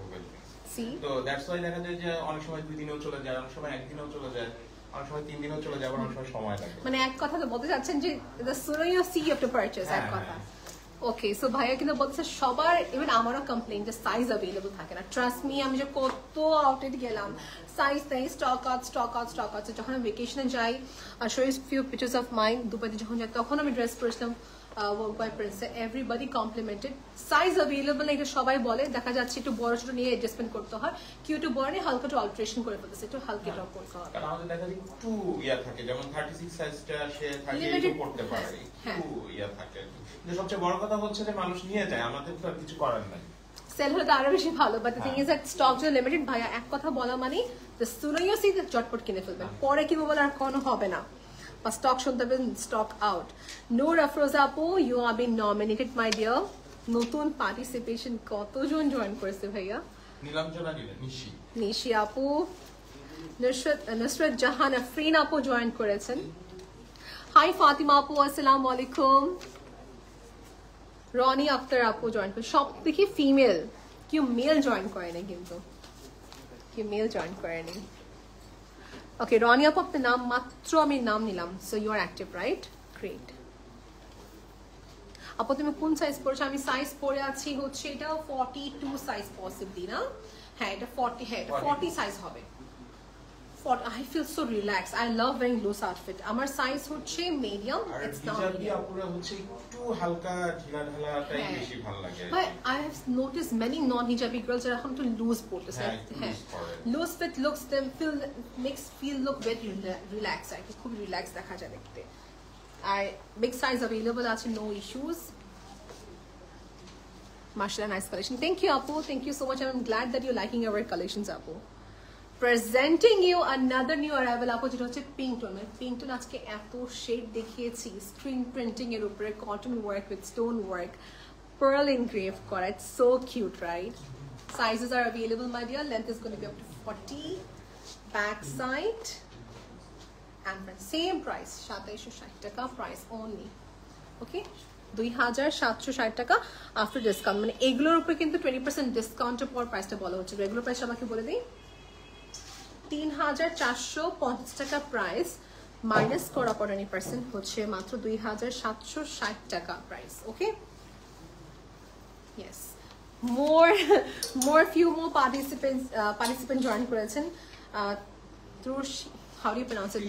তো দ্যাটস ওয়াই দেখা যায় যে অনেক সময় 2 দিনেও চলে যায়, অনেক সময় 1 দিনেও চলে যায়, অনেক সময় 3 দিনেও চলে যায়, অনেক সময় লাগে। মানে এক কথা তো বলতে চাচ্ছেন যে the sooner you see you have to purchase, এক কথা। ওকে, সো ভাইয়া কিন্তু বলছে সবার, ইভেন আমারও কমপ্লেইন যে সাইজ অ্যাভেলেবল থাকে না। ট্রাস্ট মি, আমি যে কত আউটলেট গেলাম, সাইজ নেই, স্টক আউট। যখন আমি ভেকেশনে যাই, show you few pictures of mine, দুবাইতে যখন যাই তখন আমি ড্রেস পরেছিলাম ওয়ার্ক বাই প্রিন্সে, এভরিবডি কমপ্লিমেন্টেড, সাইজ অ্যাভেলেবল না, এটা সবাই বলে। দেখা যাচ্ছে একটু বড় ছোট নিয়ে অ্যাডজাস্টমেন্ট করতে হয়, কেউ একটু বড় নিয়ে হালকা একটু অল্টারেশন করে ফেলতেছে, একটু হালকা ড্রপ করতে হবে। কারণ আমাদের দেখা যায় একটু ইয়া থাকে, যেমন 36 সাইজটা সে থাকে একটু করতে পারে, একটু ইয়া থাকে। কিন্তু সবচেয়ে বড় কথা হচ্ছে যে মানুষ নিয়ে যায়, আমাদের তো আর কিছু করার নাই। সেল হলে তো আরো বেশি ভালো, but the thing is that stock যে লিমিটেড ভাইয়া, এক কথা বলা মানে দ্য সুনার ইউ সি চটপট কিনে ফেলবেন, পরে কিনবো বলে আর কোনো হবে না, বা স্টক শুনতে হবে স্টক আউট। নূর আফরোজা আপু, you are been nominated my dear. নতুন পার্টিসিপেশন কতজন জয়েন করেছে ভাইয়া? নীলাঞ্জনা নিশি আপু, নুসরত জাহান আফরিন আপু জয়েন করেছেন। হাই ফাতিমা আপু, আসসালামু আলাইকুম। রনি আক্তার আপু জয়েন করে, সব দেখি ফিমেল, কেউ মেল জয়েন করেনি, কিন্তু কেউ মেল জয়েন করেনি। ওকে, রনি আপু আপনার নাম মাত্র আমি নাম নিলাম, so you are active, right? Great. আপু তুমি কোন সাইজ পড়ছো? আমি সাইজ পরে আছি হচ্ছে এটা 42 সাইজ পসিবলি না? হ্যাঁ এটা 40, হ্যাঁ এটা 40 সাইজ হবে। I feel so relaxed. I love wearing loose outfit. আমার সাইজ হচ্ছে মিডিয়াম, it's not medium. আপুরা হচ্ছে একটু হালকা ঢিলাঢালাটাই বেশি ভালো লাগে। But I have noticed many non-hijabi girls are এখন তো লুজ পড়তেছে। হ্যাঁ, loose fit looks them feel look very relaxed. আর কি খুব রিল্যাক্স দেখা যায় দেখতে। আর big size available আছে, no issues. Mashallah, nice collection. Thank you Apu, thank you so much. I'm glad that you're liking our collections Apu. Presenting you another new arrival আপু, যেটা হচ্ছে পিঙ্ক টোন। পিঙ্ক টোন আজকে এত শেড দেখিয়েছি, স্ক্রিন প্রিন্টিং এর উপরে cotton work with stone work, pearl engraved করা, it's so cute, right? Sizes are available my dear, length is going to be up to 40, back side and front, same price 2760 টাকা price only, okay? 2760 টাকা আফটার ডিসকাউন্ট। মানে এগুলোর উপরে কিন্তু 20% ডিসকাউন্টের পর প্রাইসটা বলা হচ্ছে। রেগুলার প্রাইস আমাকে বলে দিই 3450 টাকা প্রাইস, মাইনাস করা 20% হচ্ছে মাত্র 2760 টাকা price, okay? Yes, few more participants join করেছেন। how do you pronounce it?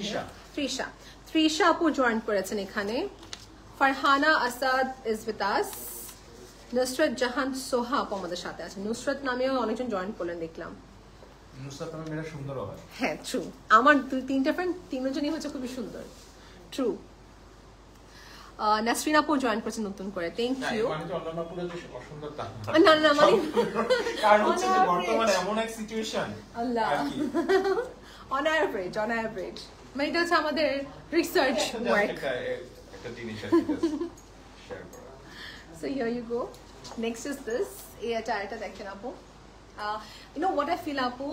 Trisha আপু জয়েন করেছেন এখানে। Farhana Asad is with us. Nusrat Jahan সোহা আপু আমাদের সাথে আছে। নুসরত নামেও অনেকজন জয়েন করলেন দেখলাম। নুসরত নামে মেয়েরা সুন্দর হয়। হ্যাঁ ট্রু, আমার 2-3টা ফ্রেন্ড তিনজনই হচ্ছে খুবই সুন্দর, ট্রু। নাসরিন আপু জয়েন করেছেন নতুন করে, থ্যাংক ইউ। মানে যে অন্যান্য আপুরা যে অসুন্দর তা না না, মানে কারণ হচ্ছে যে বর্তমানে এমন এক সিচুয়েশন আল্লাহ, অন এভারেজ মানে এটা হচ্ছে আমাদের রিসার্চ ওয়ার্ক, একটা জিনিস আছে শেয়ার করা। So here you go, next is this. এটা দেখেন আপু, you know what I feel apu,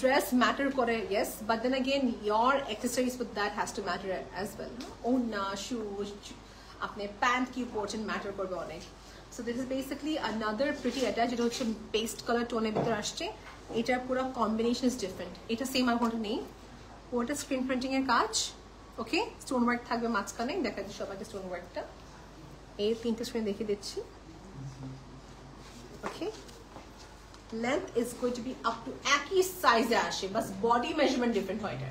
dress matter kore, yes, but then again your accessories with that has to matter as well. Onna, shoes, apne pant ki portion matter korbe onek. So this is basically another pretty attach, এটা হচ্ছে paste color tone এর ভিতর আসছে। এটার পুরো combination is different, এটা সেম আর কোনটা নেই। ওটা স্ক্রিন প্রিন্টিং এর কাজ, ওকে? স্টোন ওয়ার্ক থাকবে মাঝখানে, দেখা যাচ্ছে সবাইকে স্টোন ওয়ার্কটা। এই তিনটে স্ক্রিন দেখিয়ে দিচ্ছি, ওকে? Length is going to be up to একই সাইজে আসে, বাস বডি মেজারমেন্ট ডিফারেন্ট হয় এটা।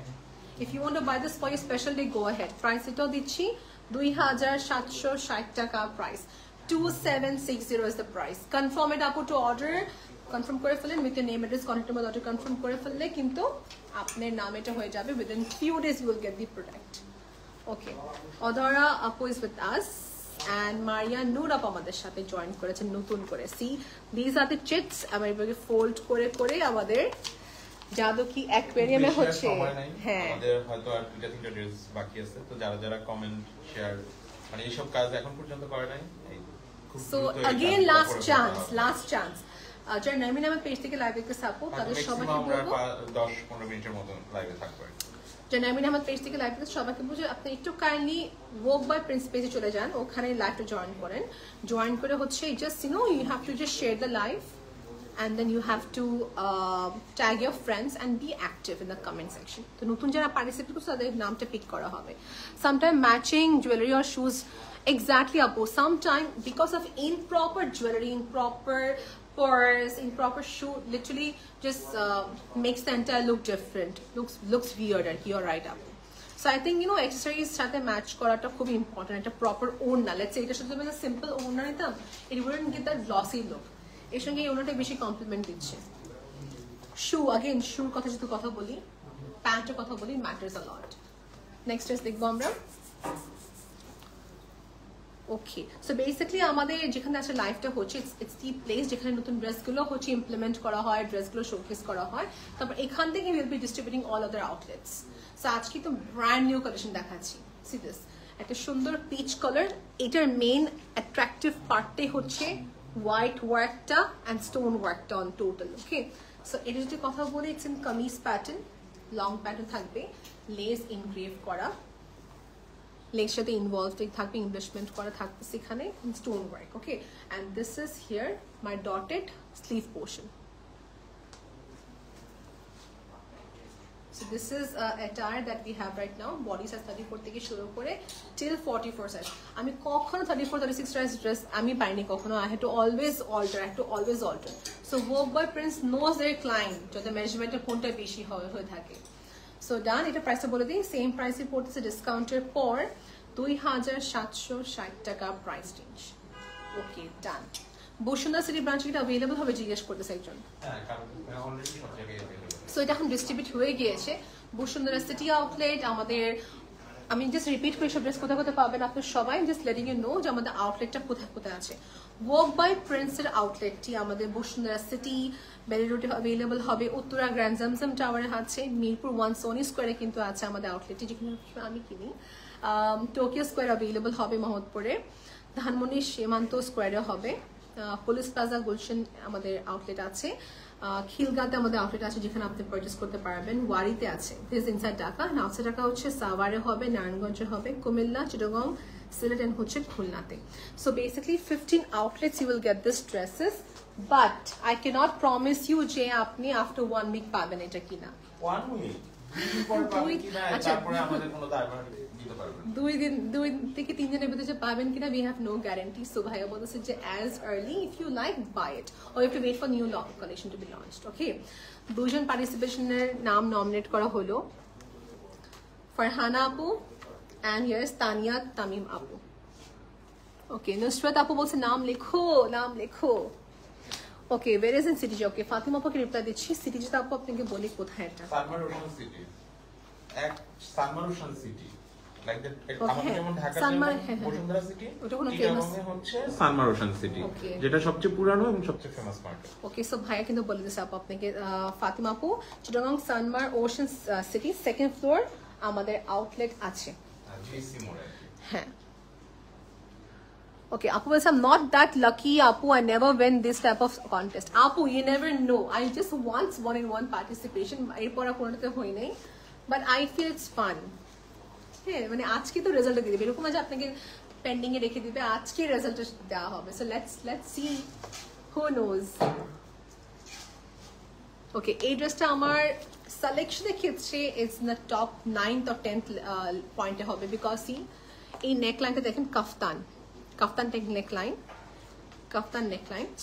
If you want to buy this for your special day, go ahead. Price এটাও দিচ্ছি 2760 টাকা price, 2760 is the price. Confirm it আপু to order, কনফার্ম করে ফেলেন with your name, address, contact number, order confirm করে ফেললে কিন্তু আপনার নাম এটা হয়ে যাবে, within few days you will get the product. Okay, অধরা আপু is with us. And Maria Noor আপু আমাদের সাথে জয়েন করেছেন নতুন করে। C this are the cheats, আমরা এভাবে ফোল্ড করে করে আমাদের জাদু কি অ্যাকোয়ারিয়ামে হচ্ছে। হ্যাঁ, আমাদের হয়তো আর 2-3টা ড্রেস বাকি আছে, তো যারা কমেন্ট শেয়ার মানে এইসব কাজ এখন পর্যন্ত করে নাই, সো अगेन লাস্ট চান্স যারা নামিন আমার পেজ থেকে লাইভ দেখতে সাপোর্ট, তাদের সবাইকে বলবো 10-15 মিনিটের মতো লাইভে থাকবে। জানামিন আমার পেজ থেকে লাইভ দেখতে সবাইকে বুঝে আপনি একটু কাইন্ডলি ওয়ার্ক বাই প্রিন্স পেজে চলে যান, ওখানে লাইভটা জয়েন করেন। জয়েন করে হচ্ছে just you know you have to just share the live and then you have to tag your friends and be active in the comment section. তো নতুন যারা পার্টিসিপেট করছে তাদের নামটা পিক করা হবে. Sometime matching jewelry or shoes, exactly apu. Sometime because of improper jewelry, improper purse, improper shoe, literally just makes the entire look different. Looks weirder. You're right, apu. So I think, you know, accessories সাথে ম্যাচ করাটা খুব ইম্পর্টেন্ট. একটা প্রপার ওড়না, লেটস সে এটা শুধু মানে সিম্পল ওড়না নিতাম, it wouldn't get that glossy look. এর সঙ্গে এই ওড়নাটা বেশি কমপ্লিমেন্ট দিচ্ছে. শু, अगेन শুর কথা যেহেতু কথা বলি, প্যান্টের কথা বলি, ম্যাটার্স আ লট. নেক্সট ড্রেস দেখবো আমরা. ওকে, সো বেসিক্যালি আমাদের যেখানে আছে লাইফটা হচ্ছে ইটস দি প্লেস যেখানে নতুন ড্রেসগুলো হচ্ছে ইমপ্লিমেন্ট করা হয়, ড্রেসগুলো শোকেস করা হয়. তারপর এখান থেকে will be distributing all other outlets. So আজকে তো ব্র্যান্ড নিউ কালেকশন দেখাচ্ছি. সি দিস, একটা সুন্দর পিচ কালার. এটার মেইন অ্যাট্রাকটিভ পার্টটাই হচ্ছে হোয়াইট ওয়ার্কটা অ্যান্ড স্টোন ওয়ার্কটা অন টোটাল. ওকে, সো এটা যদি কথা বলি, it's in kameez pattern, long pattern থাকবে, লেস ইনগ্রেভ করা, লেগের সাথে ইনভলভ থাকবে, ইনভেস্টমেন্ট করা থাকবে সেখানে, stone work. Okay, and this is here my dotted sleeve portion. So this is attire that we have right now. Body size 34 থেকে শুরু করে till 44 size. আমি কখনো 34 36 size dress আমি পাইনি কখনো. I had to always alter. So Vogue by Prince knows their client যাতে মেজারমেন্টের কোনটা বেশি হয়ে থাকে. So done. এটা প্রাইসটা বলে দিই, সেম প্রাইসে পড়তেছে ডিসকাউন্টের পর 2760 টাকা প্রাইস রেঞ্জ. ওকে, ডান. বসুন্ধরা সিটি ব্রাঞ্চে এটা अवेलेबल হবে জিজ্ঞেস করতেছে একজন. হ্যাঁ, কারণ অলরেডি সব জায়গায় अवेलेबल. সো এটা এখন ডিস্ট্রিবিউট হয়ে গিয়েছে বসুন্ধরা সিটি আউটলেট. আমাদের আমি জাস্ট রিপিট করে সব ড্রেস কোথায় কোথায় পাবেন আপনার সবাই, জাস্ট লেটিং ইউ নো যে আমাদের আউটলেটটা কোথায় কোথায় আছে. Vogue by Prince এর আউটলেটটি আমাদের বসুন্ধরা সিটি, বেলি রোডে अवेलेबल হবে, উত্তরা গ্র্যান্ড জামজাম টাওয়ারে আছে, মিরপুর 1 সোনি স্কোয়ারে কিন্তু আছে আমাদের আউটলেটটি যেখানে আমি কিনি, টোকিও স্কোয়ার अवेलेबल হবে মোহাম্মদপুরে, ধানমন্ডি সীমান্ত স্কোয়ারে হবে, পুলিশ প্লাজা গুলশান আমাদের আউটলেট আছে, খিলগাতে আমাদের আউটলেট আছে যেখানে আপনি পারচেস করতে পারবেন, ওয়ারিতে আছে, this inside Dhaka, outside Dhaka হচ্ছে সাভারে হবে, নারায়ণগঞ্জে হবে, কুমিল্লা, চিটাগং, সিলেট এন্ড হচ্ছে খুলনাতে. So basically 15 outlets you will get this dresses, but I cannot promise you যে আপনি after 1 week পাবেন এটা কিনা. 1 week তারপরে আমাদের কোনো দায়ভার দিতে পারবেন. 2 থেকে 3 দিনের ভিতরে যে পাবেন কিনা we have no guarantee. So ভাইয়া বলতেছে যে as early if you like buy it or you have to wait for new collection to be launched. Okay, দুজন পার্টিসিপেশনের নাম নমিনেট করা হলো, ফারহানা আপু and here is Tania Tamim Apu. Okay, Nusrat Apu বলছে নাম লেখো. Okay, where is in City? Okay, Fatima Apu K reply দিচ্ছি. City যেটা আপু আপনাকে বলি কোথায় এটা? Salman Roshan city. Salman Roshan city. Like that আমাদের যেমন ঢাকা বসুন্ধরা সিটি, ওটা কোনো ফেমাস হচ্ছে সালমান রোশন সিটি, যেটা সবচেয়ে পুরানো এবং সবচেয়ে ফেমাস মার্কেট. ওকে, সো ভাইয়া কিন্তু বলে দিছে আপু আপনাকে, ফাতিমা আপু, Chittagong Sanmar ocean city second floor আমাদের আউটলেট আছে. হ্যাঁ. Okay, Apu says I'm not that lucky, Apu. I never win this type of contest. Apu, you never know. I just once won in one participation. এরপর আর কোনোটাতে হই নাই, but I feel it's fun. হ্যাঁ, মানে আজকে তো রেজাল্ট দিয়ে দিবে, এরকম আছে আপনাকে পেন্ডিং এ রেখে দিবে, আজকে রেজাল্ট দেওয়া হবে. So let's see who knows. Okay, এই ড্রেসটা আমার সিলেকশনের ক্ষেত্রে it's in the top 9th or 10th পয়েন্টে হবে, বিকজ সি এই নেকলাইনটা দেখেন, কাফতান টেক নেকলাইন,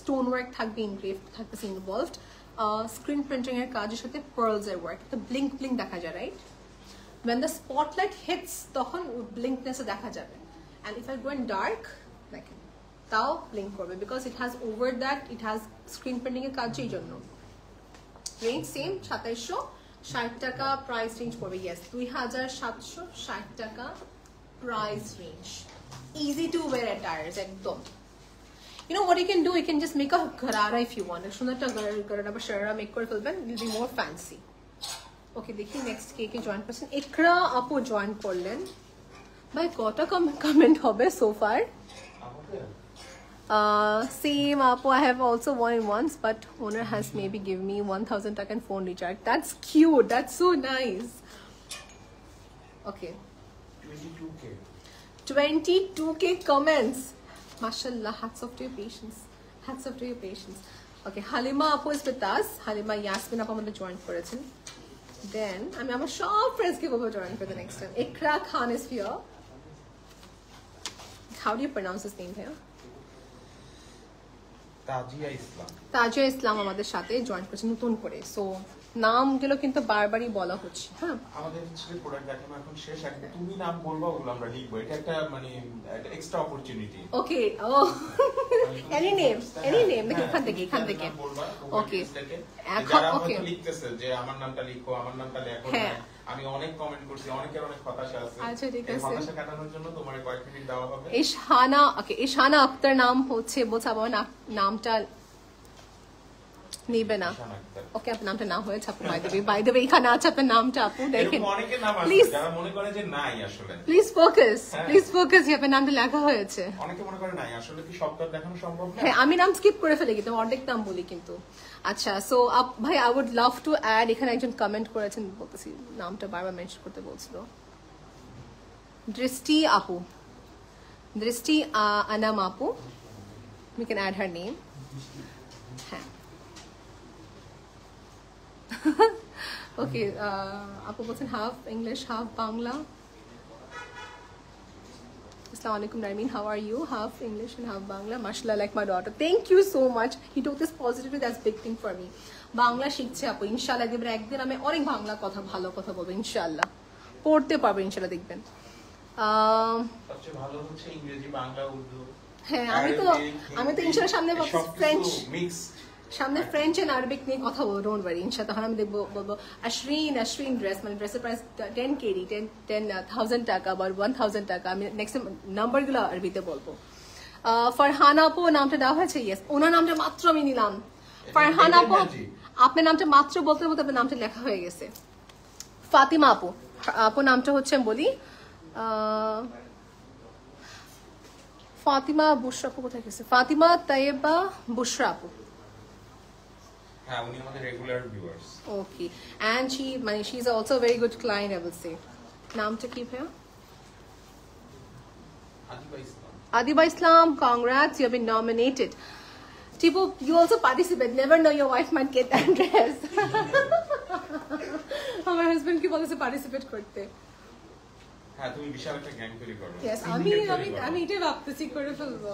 স্টোন ওয়ার্ক থাকবে, ইনগ্রেভ থাকবে, ইনভলভড, স্ক্রিন প্রিন্টিং এর কাজের সাথে পার্লস এর ওয়ার্ক, তো ব্লিঙ্ক দেখা যায়, right? when the spotlight hits তখন ব্লিঙ্কনেস দেখা যাবে, and if I go in dark দেখেন তাও ব্লিঙ্ক করবে, because it has over that it has screen printing এর কাজ, এই জন্য রেঞ্জ সেম 2760 টাকা প্রাইস রেঞ্জ পড়বে. ইয়েস, 2760 টাকা price range. Easy to wear attires একদম. You know what you can do? You can just make a garara if you want. সুন্দর একটা garara বা sharara make করে ফেলবেন, it will be more fancy. Okay, দেখি নেক্সট কে জয়েন করছেন. ইকরা আপু জয়েন করলেন. ভাই কটা কমেন্ট হবে so far? Same Apu, I have also won in once, but owner has maybe given me 1000 taka and phone recharge. That's cute. That's so nice. Okay. 22k comments. Mashallah, hats off to your patience. Okay, Halima Apu is with us. Halima Yasmin Apu আমাদের join করেছেন. Then আমি আমার সব friends কে বলবো join for the next time. Ikra Khan is here. How do you pronounce his name here? Tazia ইসলাম আমাদের সাথে জয়েন করেছে নতুন করে। সো নামগুলো কিন্তু বারবারই বলা হচ্ছে। হ্যাঁ, আমাদের হচ্ছে প্রোডাক্ট দেখানো এখন শেষ, এখন তুমি নাম বলবা, ওগুলো আমরা লিখবো। এটা একটা মানে একটা এক্সট্রা অপরচুনিটি। ওকে, ও এনি নেম দেখো এখান থেকে। ওকে, যারা হয়তো লিখতেছে যে আমার নামটা লিখো, আমার নামটা লেখো, আমি অনেক কমেন্ট করছি, অনেকের অনেক হতাশা আছে। আচ্ছা, ঠিক আছে। হতাশা কাটানোর জন্য তোমার কয়েক মিনিট দেওয়া হবে। ইশানা আক্তার নাম হচ্ছে, বলছে আমার নামটা নিবে না। ওকে, আপনার নামটা না হয়েছে আপু, বাই দ্য ওয়ে এখানে আছে আপনার নামটা আপু, দেখেন প্লিজ। যারা মনে করে যে নাই আসলে, প্লিজ ফোকাস আপনার নামটা লেখা হয়েছে। অনেকে মনে করে নাই, আসলে কি সবটা দেখানো সম্ভব না? হ্যাঁ, আমি নাম স্কিপ করে ফেলি কিন্তু অর্ধেক নাম বলি কিন্তু। আচ্ছা, সো ভাই I would love to add, এখানে একজন কমেন্ট করেছেন, বলতেছি নামটা বারবার মেনশন করতে বলছিল, দৃষ্টি আনাম আপু, we can add her name. হ্যাঁ, ওকে, আপু বলছেন half English half Bangla. Assalamu alaikum Narmeen, how are you? Half English and half Bangla. Mashallah, like my daughter. Thank you so much. He took this positively. That's big thing for me. Bangla শিখছে আপু, ইনশাআল্লাহ দেখবেন একদিন আমি অনেক বাংলা ভালো কথা বলবো ইনশাআল্লাহ, পড়তে পারবো ইনশাআল্লাহ দেখবেন। সবচেয়ে ভালো হচ্ছে ইংরেজি, বাংলা, উর্দু। হ্যাঁ, আমি তো ইনশাআল্লাহ সামনে ফ্রেঞ্চ মিক্স, সামনে ফ্রেঞ্চ এন্ড আরবিক নিয়ে কথা বলবো, ডোন্ট ওয়ারি ইনশাআল্লাহ। তখন আমি বলবো আশরিন ড্রেস, মানে ড্রেসের প্রাইস 10 KD 10,000 টাকা বা 1,000 টাকা। আমি নেক্সট নাম্বারগুলো আরবিতে বলবো। ফারহানা আপু নামটা দেওয়া হয়েছে, ইয়েস, ওনার নামটা মাত্র আমি নিলাম। ফারহানা আপু, আপনার নামটা মাত্র বলতে আপনার নামটা লেখা হয়ে গেছে। ফাতিমা আপু নামটা হচ্ছে আমি বলি, ফাতিমা বুশরা আপু কোথায় গেছে? ফাতিমা তাইয়েবা বুশরা আপু। হ্যাঁ, উনি আমাদের regular viewers. Okay, and she is also a very good client, I will say. নামটা কি ভাইয়া? Adiba Islam, congrats, you have been nominated. Tipu, you also participate. Never know, your wife might get that dress. আমার হাজবেন্ড কি বলেছে পার্টিসিপেট করতে। হ্যাঁ, তুমি বিশাল একটা গ্যাং তৈরি করো। Yes, আমি এটা ভাবতেছি করে ফেলবো।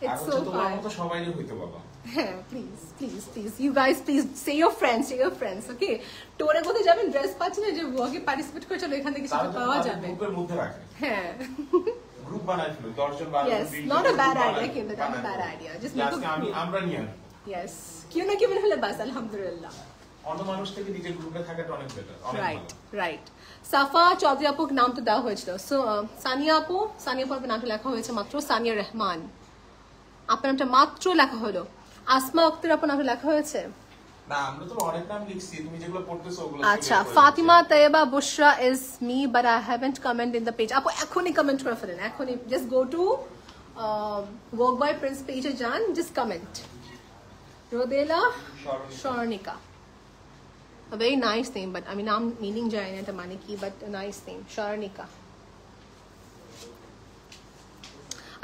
It's so তোমার মতো সবাইই হইতো বাবা। হ্যাঁ, please you guys please say your friends, okay? টোরে কোথায় যাবেন, ড্রেস পাচ্ছেন যে ওকে পার্টিসিপেট করে চলো, এখান থেকে কিছু পাওয়া যাবে। গ্রুপের মধ্যে রাখে। হ্যাঁ, গ্রুপ বানাই ফেলো, 10 জন 12 জন। Yes, not a bad idea কিন্তু, not a bad idea. Just make আমরা নিয়ে। Yes, কিউ না কিউ হলে বাস আলহামদুলিল্লাহ। অন্য মানুষ থেকে নিজের গ্রুপে থাকাটা অনেক বেটার, অনেক ভালো। রাইট। সাফা চৌধুরী আপুর নাম তো দেওয়া হয়েছিল। সো সানিয়া আপু নামটা লেখা হয়েছে মাত্র, সানিয়া রহমান আপনার নামটা মাত্র লেখা হলো। আসমা আক্তার আপনার নামটা লেখা হয়েছে না, আমরা তো অনেক নাম লিখছি, তুমি যেগুলো পড়তেছো ওগুলো। আচ্ছা, ফাতিমা তাইয়েবা বুশরা is me but I haven't comment in the page. আপু এখনই কমেন্ট করে ফেলেন, এখনই just go to work by prince page এ যান, just comment. Rodela Swarnika, a very nice name, but I mean নাম মিনিং যায় না এটা মানে কি, but a nice name, Swarnika.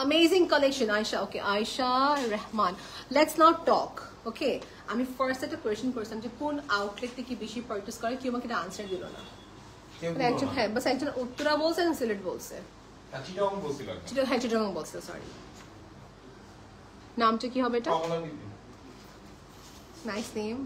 Amazing collection, Aisha. Okay, Aisha Rahman. Let's now talk. Okay, আমি ফার্স্ট একটা কোয়েশ্চেন করছিলাম যে কোন আউটলেট থেকে বেশি পারচেজ করে, কেউ আমাকে এটা আনসার দিল না। একজন, হ্যাঁ, বাস একজন উত্তরা বলছে আর সিলেট বলছে। চিটাগং বলছে, সরি। নামটা কি হবে এটা? Nice name,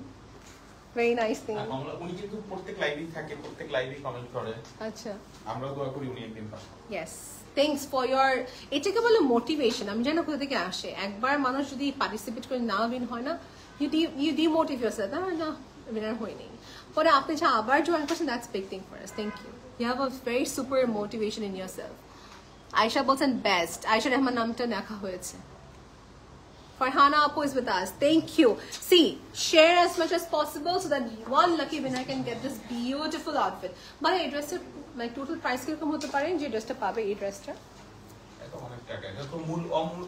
very nice name. উনি কিন্তু প্রত্যেক লাইভে থাকে, প্রত্যেক লাইভে কমেন্ট করে। আচ্ছা, আমরা দোয়া করি উনি একদিন পান। ইয়েস, থ্যাঙ্কস ফর ইয়োর, এটাকে বলে মোটিভেশন। আমি জানি না কোথা থেকে আসে। একবার মানুষ যদি পার্টিসিপেট করে না উইন হয় না, you demotivate yourself. না উইনার হয়নি, পরে আপনি যা আবার জয়েন করছেন, that's big thing for us. Thank you, you have a very super motivation in yourself. Ayesha বলছেন বেস্ট, আয়েশা রহমান নামটা লেখা হয়েছে। Farhana Apu is with us. Thank you. See, share as much as possible so that one lucky winner can get this beautiful outfit. But এই ড্রেসের like total price কিরকম হতে পারে যে ড্রেসটা পাবে? এই ড্রেসটা এটা অনেক টাকা, এটা তো মূল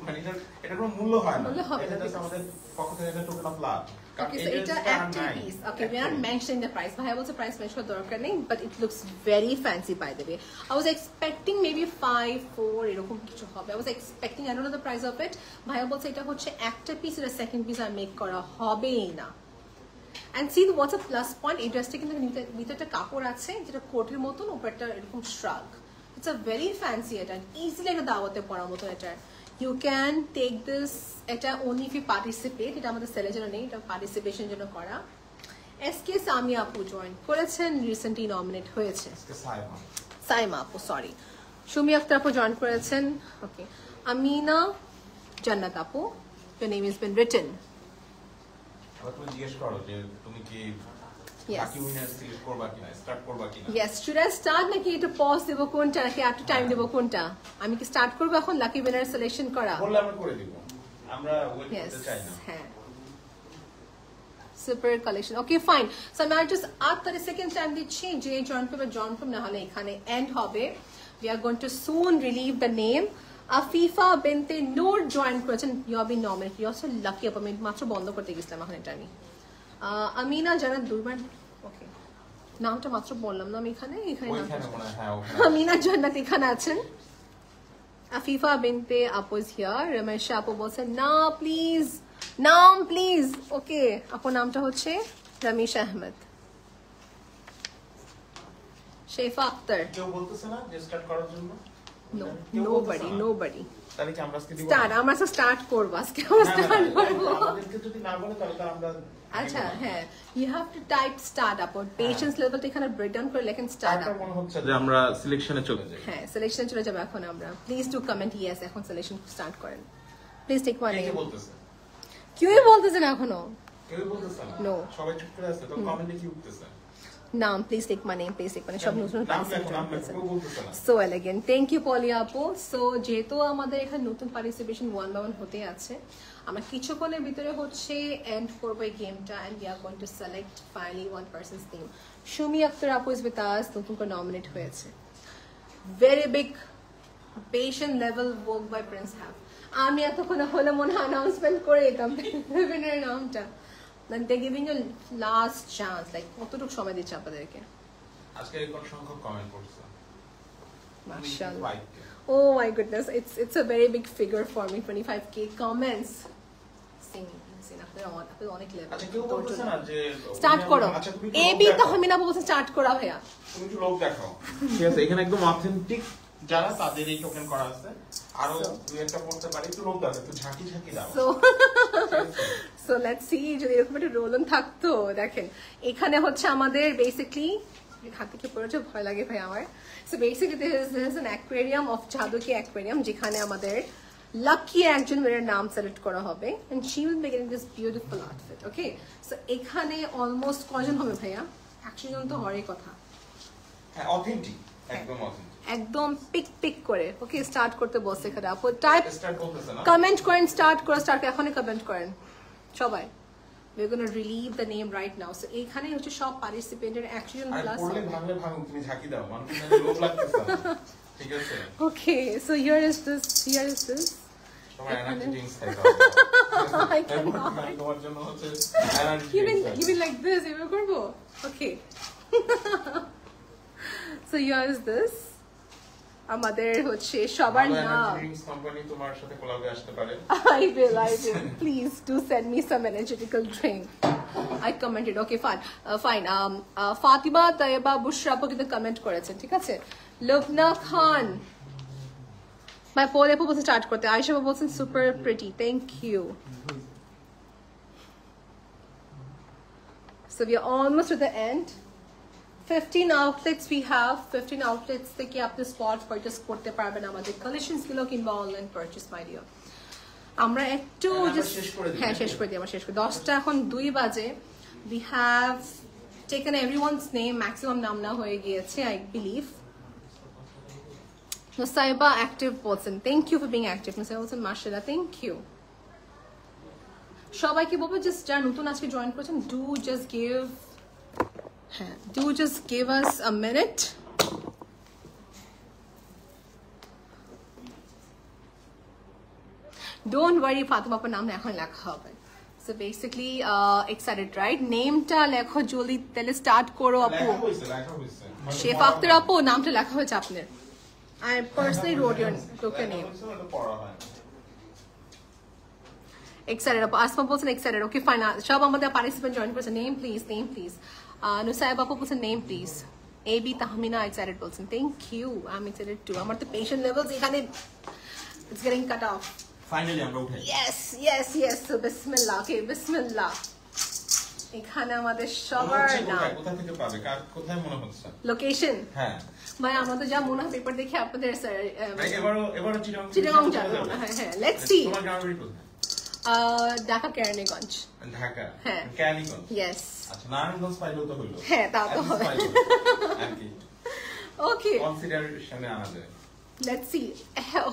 মানে এটা কোনো মূল্য হয় না, এটা জাস্ট আমাদের পক্ষ থেকে একটা token of love. Okay, so it's an active piece. Okay, we are not mentioning the price. Bhaiya bolche price mention dorkar nei, but it looks very fancy by the way. I was expecting maybe 5-4 এরকম কিছু হবে. I was expecting, I don't know the price of it. Bhaiya bolche এটা হচ্ছে একটা piece, এটা second piece আর make করা হবেই না. And see what's a plus point? এই ড্রেসটা কিন্তু ভিতরে একটা কাপড় আছে যেটা কোটের মতন, উপরটা এরকম শ্রাগ. It's a very fancy এটা. Easily একটা দাওয়াতে পরার মতন এটা. You can take this এটা only if you participate. এটা আমাদের সেলের জন্য নেই, এটা পার্টিসিপেশন জন্য করা. SK সামিয়া আপু জয়েন করেছেন, রিসেন্টলি নমিনেট হয়েছে. সাইমা আপু, সরি. সুমি আক্তার আপু জয়েন করেছেন. ওকে. আমিনা জান্নাত আপু, your name has been written. তুমি জিজ্ঞেস করো যে তুমি কি লাকি উইনার সিলেক্ট করবা কিনা, স্টার্ট করবা কিনা? Yes, should I start নাকি একটু পজ দেব কোনটা, নাকি একটু টাইম দেব কোনটা? আমি কি স্টার্ট করব এখন লাকি উইনার সিলেকশন করা? বললে আমরা করে দিব, আমরা ওয়েট করতে চাই না. হ্যাঁ, super collection. Okay fine. So আমি জাস্ট 8 সেকেন্ড টাইম দিচ্ছি, যে জয়েন করবে না হলে এখানে এন্ড হবে. We are going to soon relieve the name. Afifa Binte Noor join করেছেন, you have been nominated. You are so lucky আপু. আমি মাত্র বন্ধ করতে গেছিলাম এখন এটা আমি. আমিনা জান্নাত দুইবার, ওকে নামটা মাত্র বললাম না আমি এখানে আমিনা জান্নাত এখানে আছেন. আফিফা বিনতে আপু ইজ হিয়ার. রমেশ আপু বলছেন না প্লিজ, নাম প্লিজ. ওকে আপু নামটা হচ্ছে রমেশ আহমেদ. শেফা আক্তার, কেউ বলতেছে না যে স্টার্ট করার জন্য? No, nobody. তাহলে কি আমরা আজকে দিব? আমরা স্টার্ট করব আজকে, আমরা স্টার্ট করব. আমাদেরকে যদি না বলে তাহলে আমরা আচ্ছা হ্যাঁ, you have to type start up or patience level টা এখানে ব্রেক ডাউন করে লেখেন স্টার্ট আপ. তারপর মনে হচ্ছে যে আমরা সিলেকশনে চলে যাই. হ্যাঁ, সিলেকশনে চলে যাব এখন আমরা. প্লিজ ডু কমেন্ট ইয়েস, এখন সিলেকশন স্টার্ট করেন. Please take one. কে বলতেছে? কেউই বলতেছে না এখনো. কেউই বলতেছে না? নো, সবাই চুপ করে আছে. তো কমেন্টে কি উঠতেছে? নাম please take my name, please take my সব নতুন participation. So elegant, thank you Poly আপু. সো যেহেতু আমাদের এখানে নতুন পার্টিসিপেশন 1 by 1 হতে আছে, আমরা কিছুক্ষণের ভিতরে হচ্ছে এন্ড করব এই গেমটা, and we are going to select finally one person's name. Sumi Akter আপু ইজ উইথ আস, নতুন করে নমিনেট হয়েছে. Very big patient level work by prince have. আমি এতক্ষণ হলে মনে অ্যানাউন্সমেন্ট করে দিতাম উইনারের নামটা. Then they're giving you last chance. Like কতটুকু সময় দিচ্ছে আপনাদেরকে? আজকে রেকর্ড সংখ্যক কমেন্ট করছে, মাশাআল্লাহ. Oh my goodness, it's a very big figure for me. 25k comments. Sing আপনাদের অনেক লেভেল. আচ্ছা কেউ বলতেছে না যে স্টার্ট করো? এবি তো আমি না বলছি স্টার্ট করো ভাইয়া. তুমি একটু লোক দেখাও. ঠিক আছে, এখানে একদম অথেন্টিক যারা তাদের এই টোকেন করা আছে. আরো দুই একটা পড়তে পারি, একটু লোক দাও, একটু ঝাঁকি দাও. So let's see, যদি এরকম একটা রোল অন থাকতো. দেখেন এখানে হচ্ছে আমাদের বেসিক্যালি হাত থেকে পড়েছে, ভয় লাগে ভাই আমার. So basically this is an aquarium of জাদুকি অ্যাকোয়ারিয়াম, যেখানে আমাদের লাকি একজন মেয়ের নাম সিলেক্ট করা হবে, and she will be getting this beautiful outfit. Okay, so এখানে অলমোস্ট কয়জন হবে ভাইয়া? 100 জন তো হওয়ারই কথা. হ্যাঁ, অথেন্টিক, একদম অথেন্টিক, একদম পিক করে. ওকে, স্টার্ট করতে বসে এখানে আপু. টাইপ স্টার্ট করতেছ না? কমেন্ট করেন, স্টার্ট এখনই কমেন্ট করেন সবাই. We're going to relieve the name right now. So এখানে হচ্ছে সব পার্টিসিপেন্টের অ্যাকশন প্লাস. পড়লে ভাঙলে ভাঙ, তুমি ঝাঁকি দাও, মানুষ লোভ লাগতেছে না. ঠিক আছে? Okay, so here is this. তোমার এনার্জি ড্রিঙ্কস খাই দাও. I cannot. তোমার জন্য হচ্ছে energy drinks. You mean like this? এভাবে করব? Okay. So here is this. আমাদের হচ্ছে সবার নাম. ড্রিঙ্কস কোম্পানি তোমার সাথে কোলাবে আসতে পারে. I will. Please do send me some energetical drink. I commented. Okay, fine. Fatima Taiba বুশরা আপু কিন্তু কমেন্ট করেছেন, ঠিক আছে. লুবনা খান, my poll আপু বলছে স্টার্ট করতে. আয়েশা আপু বলছেন super pretty, thank you. So we are almost to the end. 15 outlets we have. 15 outlets থেকে আপনি স্পট পারচেজ করতে পারবেন. আমাদের কালেকশনস গুলো কিংবা অনলাইন পারচেজ মাই ডিয়ার. আমরা একটু শেষ করে দিই. 10টা এখন 2 বাজে. We have taken everyone's name. Maximum নাম না হয়ে গিয়েছে, I believe. Nusaiba active person, thank you for being active. Nusaiba person, mashallah, thank you. সবাইকে বলবো just যারা নতুন আজকে জয়েন করেছেন, do just give us a minute. Don't worry, Fatima আপুর নাম এখন লেখা হবে. So basically excited, right? Nameটা লেখো জলদি, তাহলে স্টার্ট করো আপু। লেখা হইছে শেফ আক্তার আপু, নামটা লেখা হয়েছে আপনার। I personally wrote your name. Excited আপু, আসমা বলছেন excited. Okay fine, সব আমাদের পার্টিসিপেন্ট জয়েন করেছে। Name please, name please. Nusaib আপু বলছেন name please. AB Tahmina excited বলছেন, thank you, I'm excited too. আমার তো পেশেন্ট লেভেলস এখানে it's getting cut off. Finally আমরা উঠাই। Yes. So বিসমিল্লাহ। Okay, বিসমিল্লাহ। এখানে আমাদের সবার নাম। কোথা থেকে পাবে, কার কোথায় মনে হচ্ছে লোকেশন? হ্যাঁ ভাই আমাদের যা মনে হয় পেপার দেখে আপনাদের স্যার এবারও চিটাগং যাবে। হ্যাঁ লেটস সি। তোমার গ্রামের কোথায়? ঢাকা কেরানীগঞ্জ। ঢাকা হ্যাঁ কেরানীগঞ্জ। ইয়েস। আচ্ছা নারায়ণগঞ্জ পাইলেও তো হলো। হ্যাঁ তা তো হবে। ওকে কনসিডারেশনে আনা যায়। Let's see.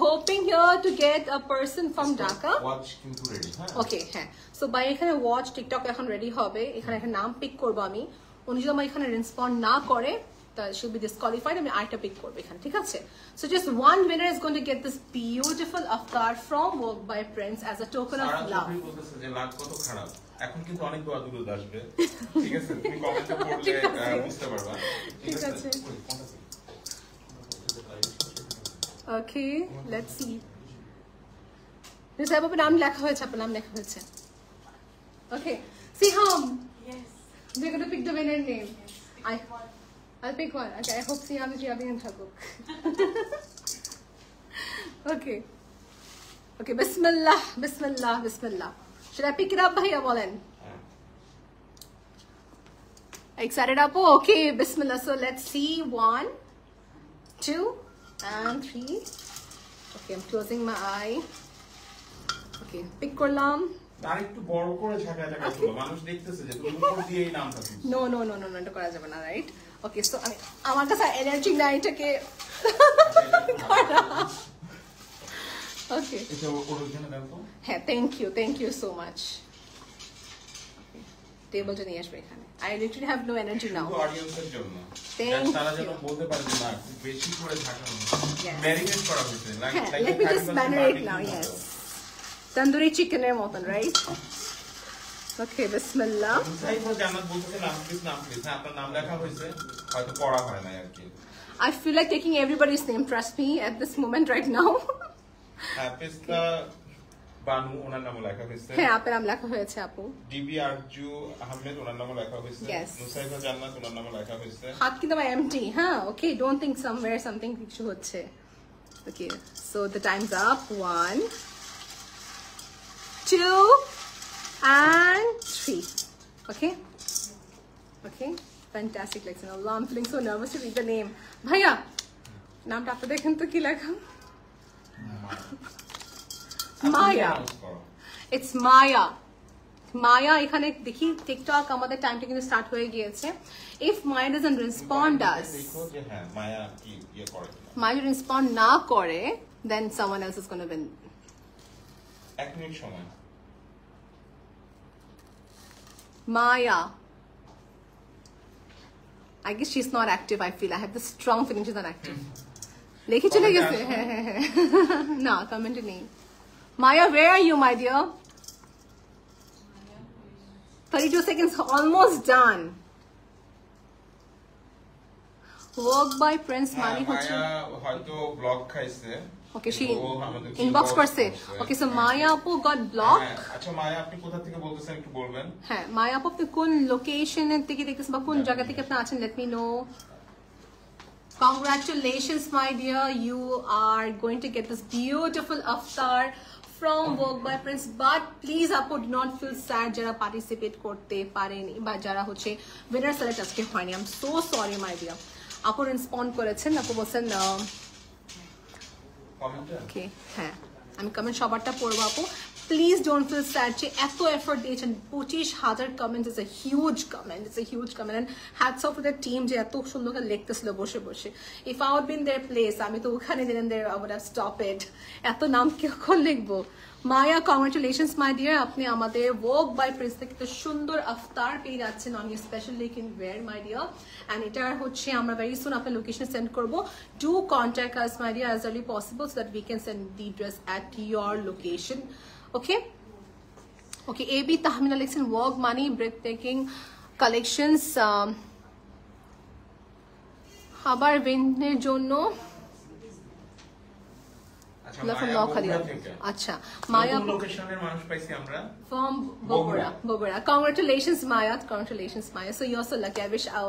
Hoping here to get a person from Dhaka. Watch কিন্তু ready, হ্যাঁ? Okay, হ্যাঁ। So by এখানে watch TikTok এখন ready হবে। এখানে একটা নাম পিক করব আমি। উনি যদি আমার এখানে রেসপন্ড না করে, তাহলে she'll be disqualified, আমি আরেকটা পিক করব এখানে, ঠিক আছে? So just one winner is going to get this beautiful avatar from Work by Prince as a token of love. সারা বলতেছে যে লাগ কত খারাপ। এখন কিন্তু অনেক দোয়া দুরুদ আসবে। ঠিক আছে? তুমি কমেন্টে পড়লে বুঝতে পারবা। ঠিক আছে। Okay, let's see. Nisab, naam lekha hoyeche, apnar naam lekha hoyeche. Okay, Siham. Yes. We're going to pick the winner name. Yes. I'll pick one. Okay, I hope Siham is Jiabi and Thakuk. Okay. Okay, Bismillah. Should I pick it up, bhaiya bolen? Excited up? Okay, Bismillah. So let's see. 1, 2, and 3. Okay, I'm closing my eye. Okay, pick করলাম। আর একটু বড় করে ঝাঁকাটা করো, মানুষ দেখতেছে যে তুমি উপর দিয়ে এই নামটা দিছো। No, এটা করা যাবে না, রাইট? ওকে, সো আমি আমার কাছে এনার্জি নাই এটাকে। ওকে, এটা ওরিজিনাল দাও তো। হ্যাঁ, থ্যাংক ইউ সো মাচ। টেবিলটা নিয়ে আসবে এখানে। I literally have no energy now. অডিয়েন্সের জন্য। Thank তারা যেন you. বলতে পারে যে না খুব বেশি করে ঝাঁকানো। ম্যারিনেট করা হয়েছে। Let me just marinate now, yes. Tandoori চিকেনের মতন, রাইট? ওকে, বিসমিল্লাহ। মুসাইফা জান্নাত বলতেছে নাম প্লিজ। হ্যাঁ, আপনার নাম লেখা হয়েছে, হয়তো পড়া হয় না আর কি। I feel like taking everybody's name, trust me, at this moment right now. হ্যাঁ, পেস্তা বানু ওনার নাম লেখা হয়েছে। হ্যাঁ, আপনার নাম লেখা হয়েছে আপু। ডিবি আরজু আহমেদ ওনার নাম লেখা হয়েছে। মুসাইফা জান্নাত ওনার নাম লেখা হয়েছে। হাত কিন্তু আমার empty, হ্যাঁ? Okay, don't think somewhere something কিছু হচ্ছে। Okay, so the time's up. 1, 2, and 3. Okay? Okay? Fantastic, like, Allah, I'm feeling so nervous to read the name. Bhaiya, নামটা আপনি দেখেন তো কি লেখা? Maya. It's Maya. Maya, এখানে দেখি টিকটক আমাদের টাইমটা কিন্তু স্টার্ট হয়ে গিয়েছে। If Maya doesn't respond us, দেখো যে হ্যাঁ মায়া কি করে। Maya respond না করে, then someone else is going to win. 1 minute সময়। Maya. I guess she's not active, I feel. I have this strong feeling she's not active. লেখে চলে গেছে। হ্যাঁ। না, কমেন্টে নেই। Maya, where are you, my dear? 32 seconds, almost done. Work by Prince মানে হচ্ছে হয়তো ব্লক খাইছে। Okay, she inbox করছে। Okay, so Maya আপু got blocked. আচ্ছা মায়া, আপনি কোথা থেকে বলতেছেন একটু বলবেন? হ্যাঁ, Maya আপু আপনি কোন লোকেশনের থেকে দেখতেছেন বা কোন জায়গা থেকে আপনি আছেন, let me know. Congratulations, my dear. You are going to get this beautiful avatar from Work by Prince. But please, Apu, do not feel sad jara participate korte pareni ba jara hocche winner select aske hoyni. I'm so sorry, my dear. Apu respond korechen, Apu bolchen okay, হ্যাঁ, আমি কমেন্ট সবারটা পড়বো আপু। প্লিজ ডোন্ট ফিল স্যাড যে এত এফোর্ট দিয়েছেন। 25,000 comment is a huge comment, and hats off to the team যে এত সুন্দর করে লিখতেছিল বসে বসে। If I would been their place, আমি তো ওখানে দিলেন there I would have stop it. এত নাম কখন লিখবো? মায়া, কংগ্রেচুলেশনস মাই ডিয়ার, আপনি আমাদের ওয়ার্ক বাই প্রিন্স থেকে একটা সুন্দর আফতার পেয়ে যাচ্ছেন on your special leak in wear, my dear. And এটার হচ্ছে আমরা ভেরি সুন আপনার লোকেশন সেন্ড করবো। Do contact us, my dear, as early possible so that we can send the dress at your location. Okay okay, এবি তাহমিনা লিখছেন ওয়ার্ক মানি ব্রেথটেকিং কালেকশনস আবার ইভেন্টের জন্য। আচ্ছা, মায়া from Bogora. Congratulations, Maya. Congratulations, Maya. So you're so lucky. I wish I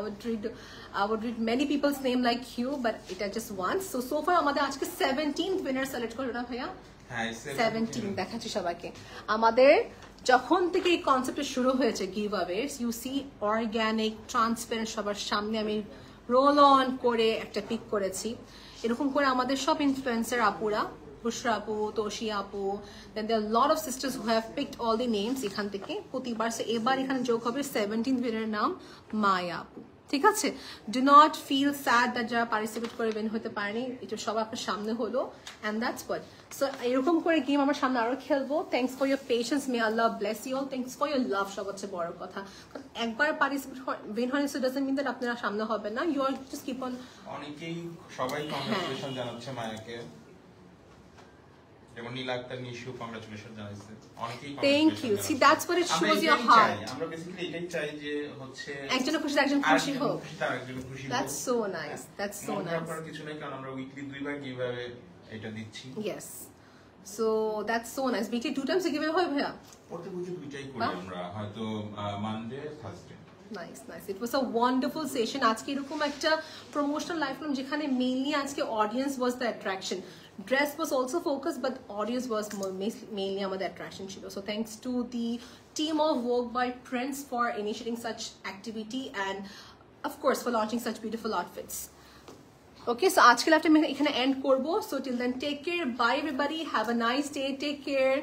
would read many people's name like you, but it are just once. So far আমাদের আজকে 17th winner select করো না ভাইয়া? 17 দেখাচ্ছি সবাইকে। আমাদের যখন থেকে এই কনসেপ্টটা শুরু হয়েছে giveaways, you see organic transparent সবার সামনে আমি রোল অন করে একটা পিক করেছি। এরকম করে আমাদের সব ইনফ্লুয়েন্সার আপুরা, বুশরা আপু, তোশি আপু, then there are a lot of sisters who have picked all the names এখান থেকে প্রতিবার। এবার এখানে যোগ হবে 17th winner নাম মায়া আপু, ঠিক আছে? Do not feel sad that যারা পার্টিসিপেট করে উইন হতে পারেনি, এটা সব আপনার সামনে হলো, অ্যান্ড দ্যাটস হোয়াট। সো এরকম করে গেম আমার সামনে আরো খেলবো। Thanks for your patience, may আল্লাহ bless you all. Thanks for your love, সবচেয়ে বড় কথা। কারণ একবার পার্টিসিপেট উইন হয়নি সো ডাজন্ট মিন দ্যাট আপনারা সামনে হবে না। You are just keep on. অনেকেই সবাই কংগ্রাচুলেশন জানাচ্ছে মায়াকে, যেমন নীলা আক্তার নিশু কংগ্রাচুলেশন জানাইছে অনেকেই। Thank you. See that's what it shows your heart. আমরা বেসিক্যালি এটাই চাই যে হচ্ছে একজন খুশি একজন খুশি হোক, তার একজন খুশি হোক। That's so nice, that's so nice. আমরা কিছু নাই, কারণ আমরা উইকলি দুইবার গিভঅ্যাওয়ে এটা দিচ্ছি। Yes, so that's so nice. Weekly 2 Times giveaway হয় ভাইয়া? প্রত্যেক উইকে দুইটাই করি আমরা, হয়তো Monday Thursday. Nice nice, it was a wonderful session. আজকে এরকম একটা প্রমোশনাল লাইফ করলাম যেখানে মেইনলি আজকে audience was the attraction. Dress was also focused, but audience was mainly our attraction. So thanks to the team of Vogue by Prince for initiating such activity and of course for launching such beautiful outfits. Okay, so আজকে লাইভটা আমি এখানে এন্ড করব। So till then, take care, bye everybody, have a nice day, take care.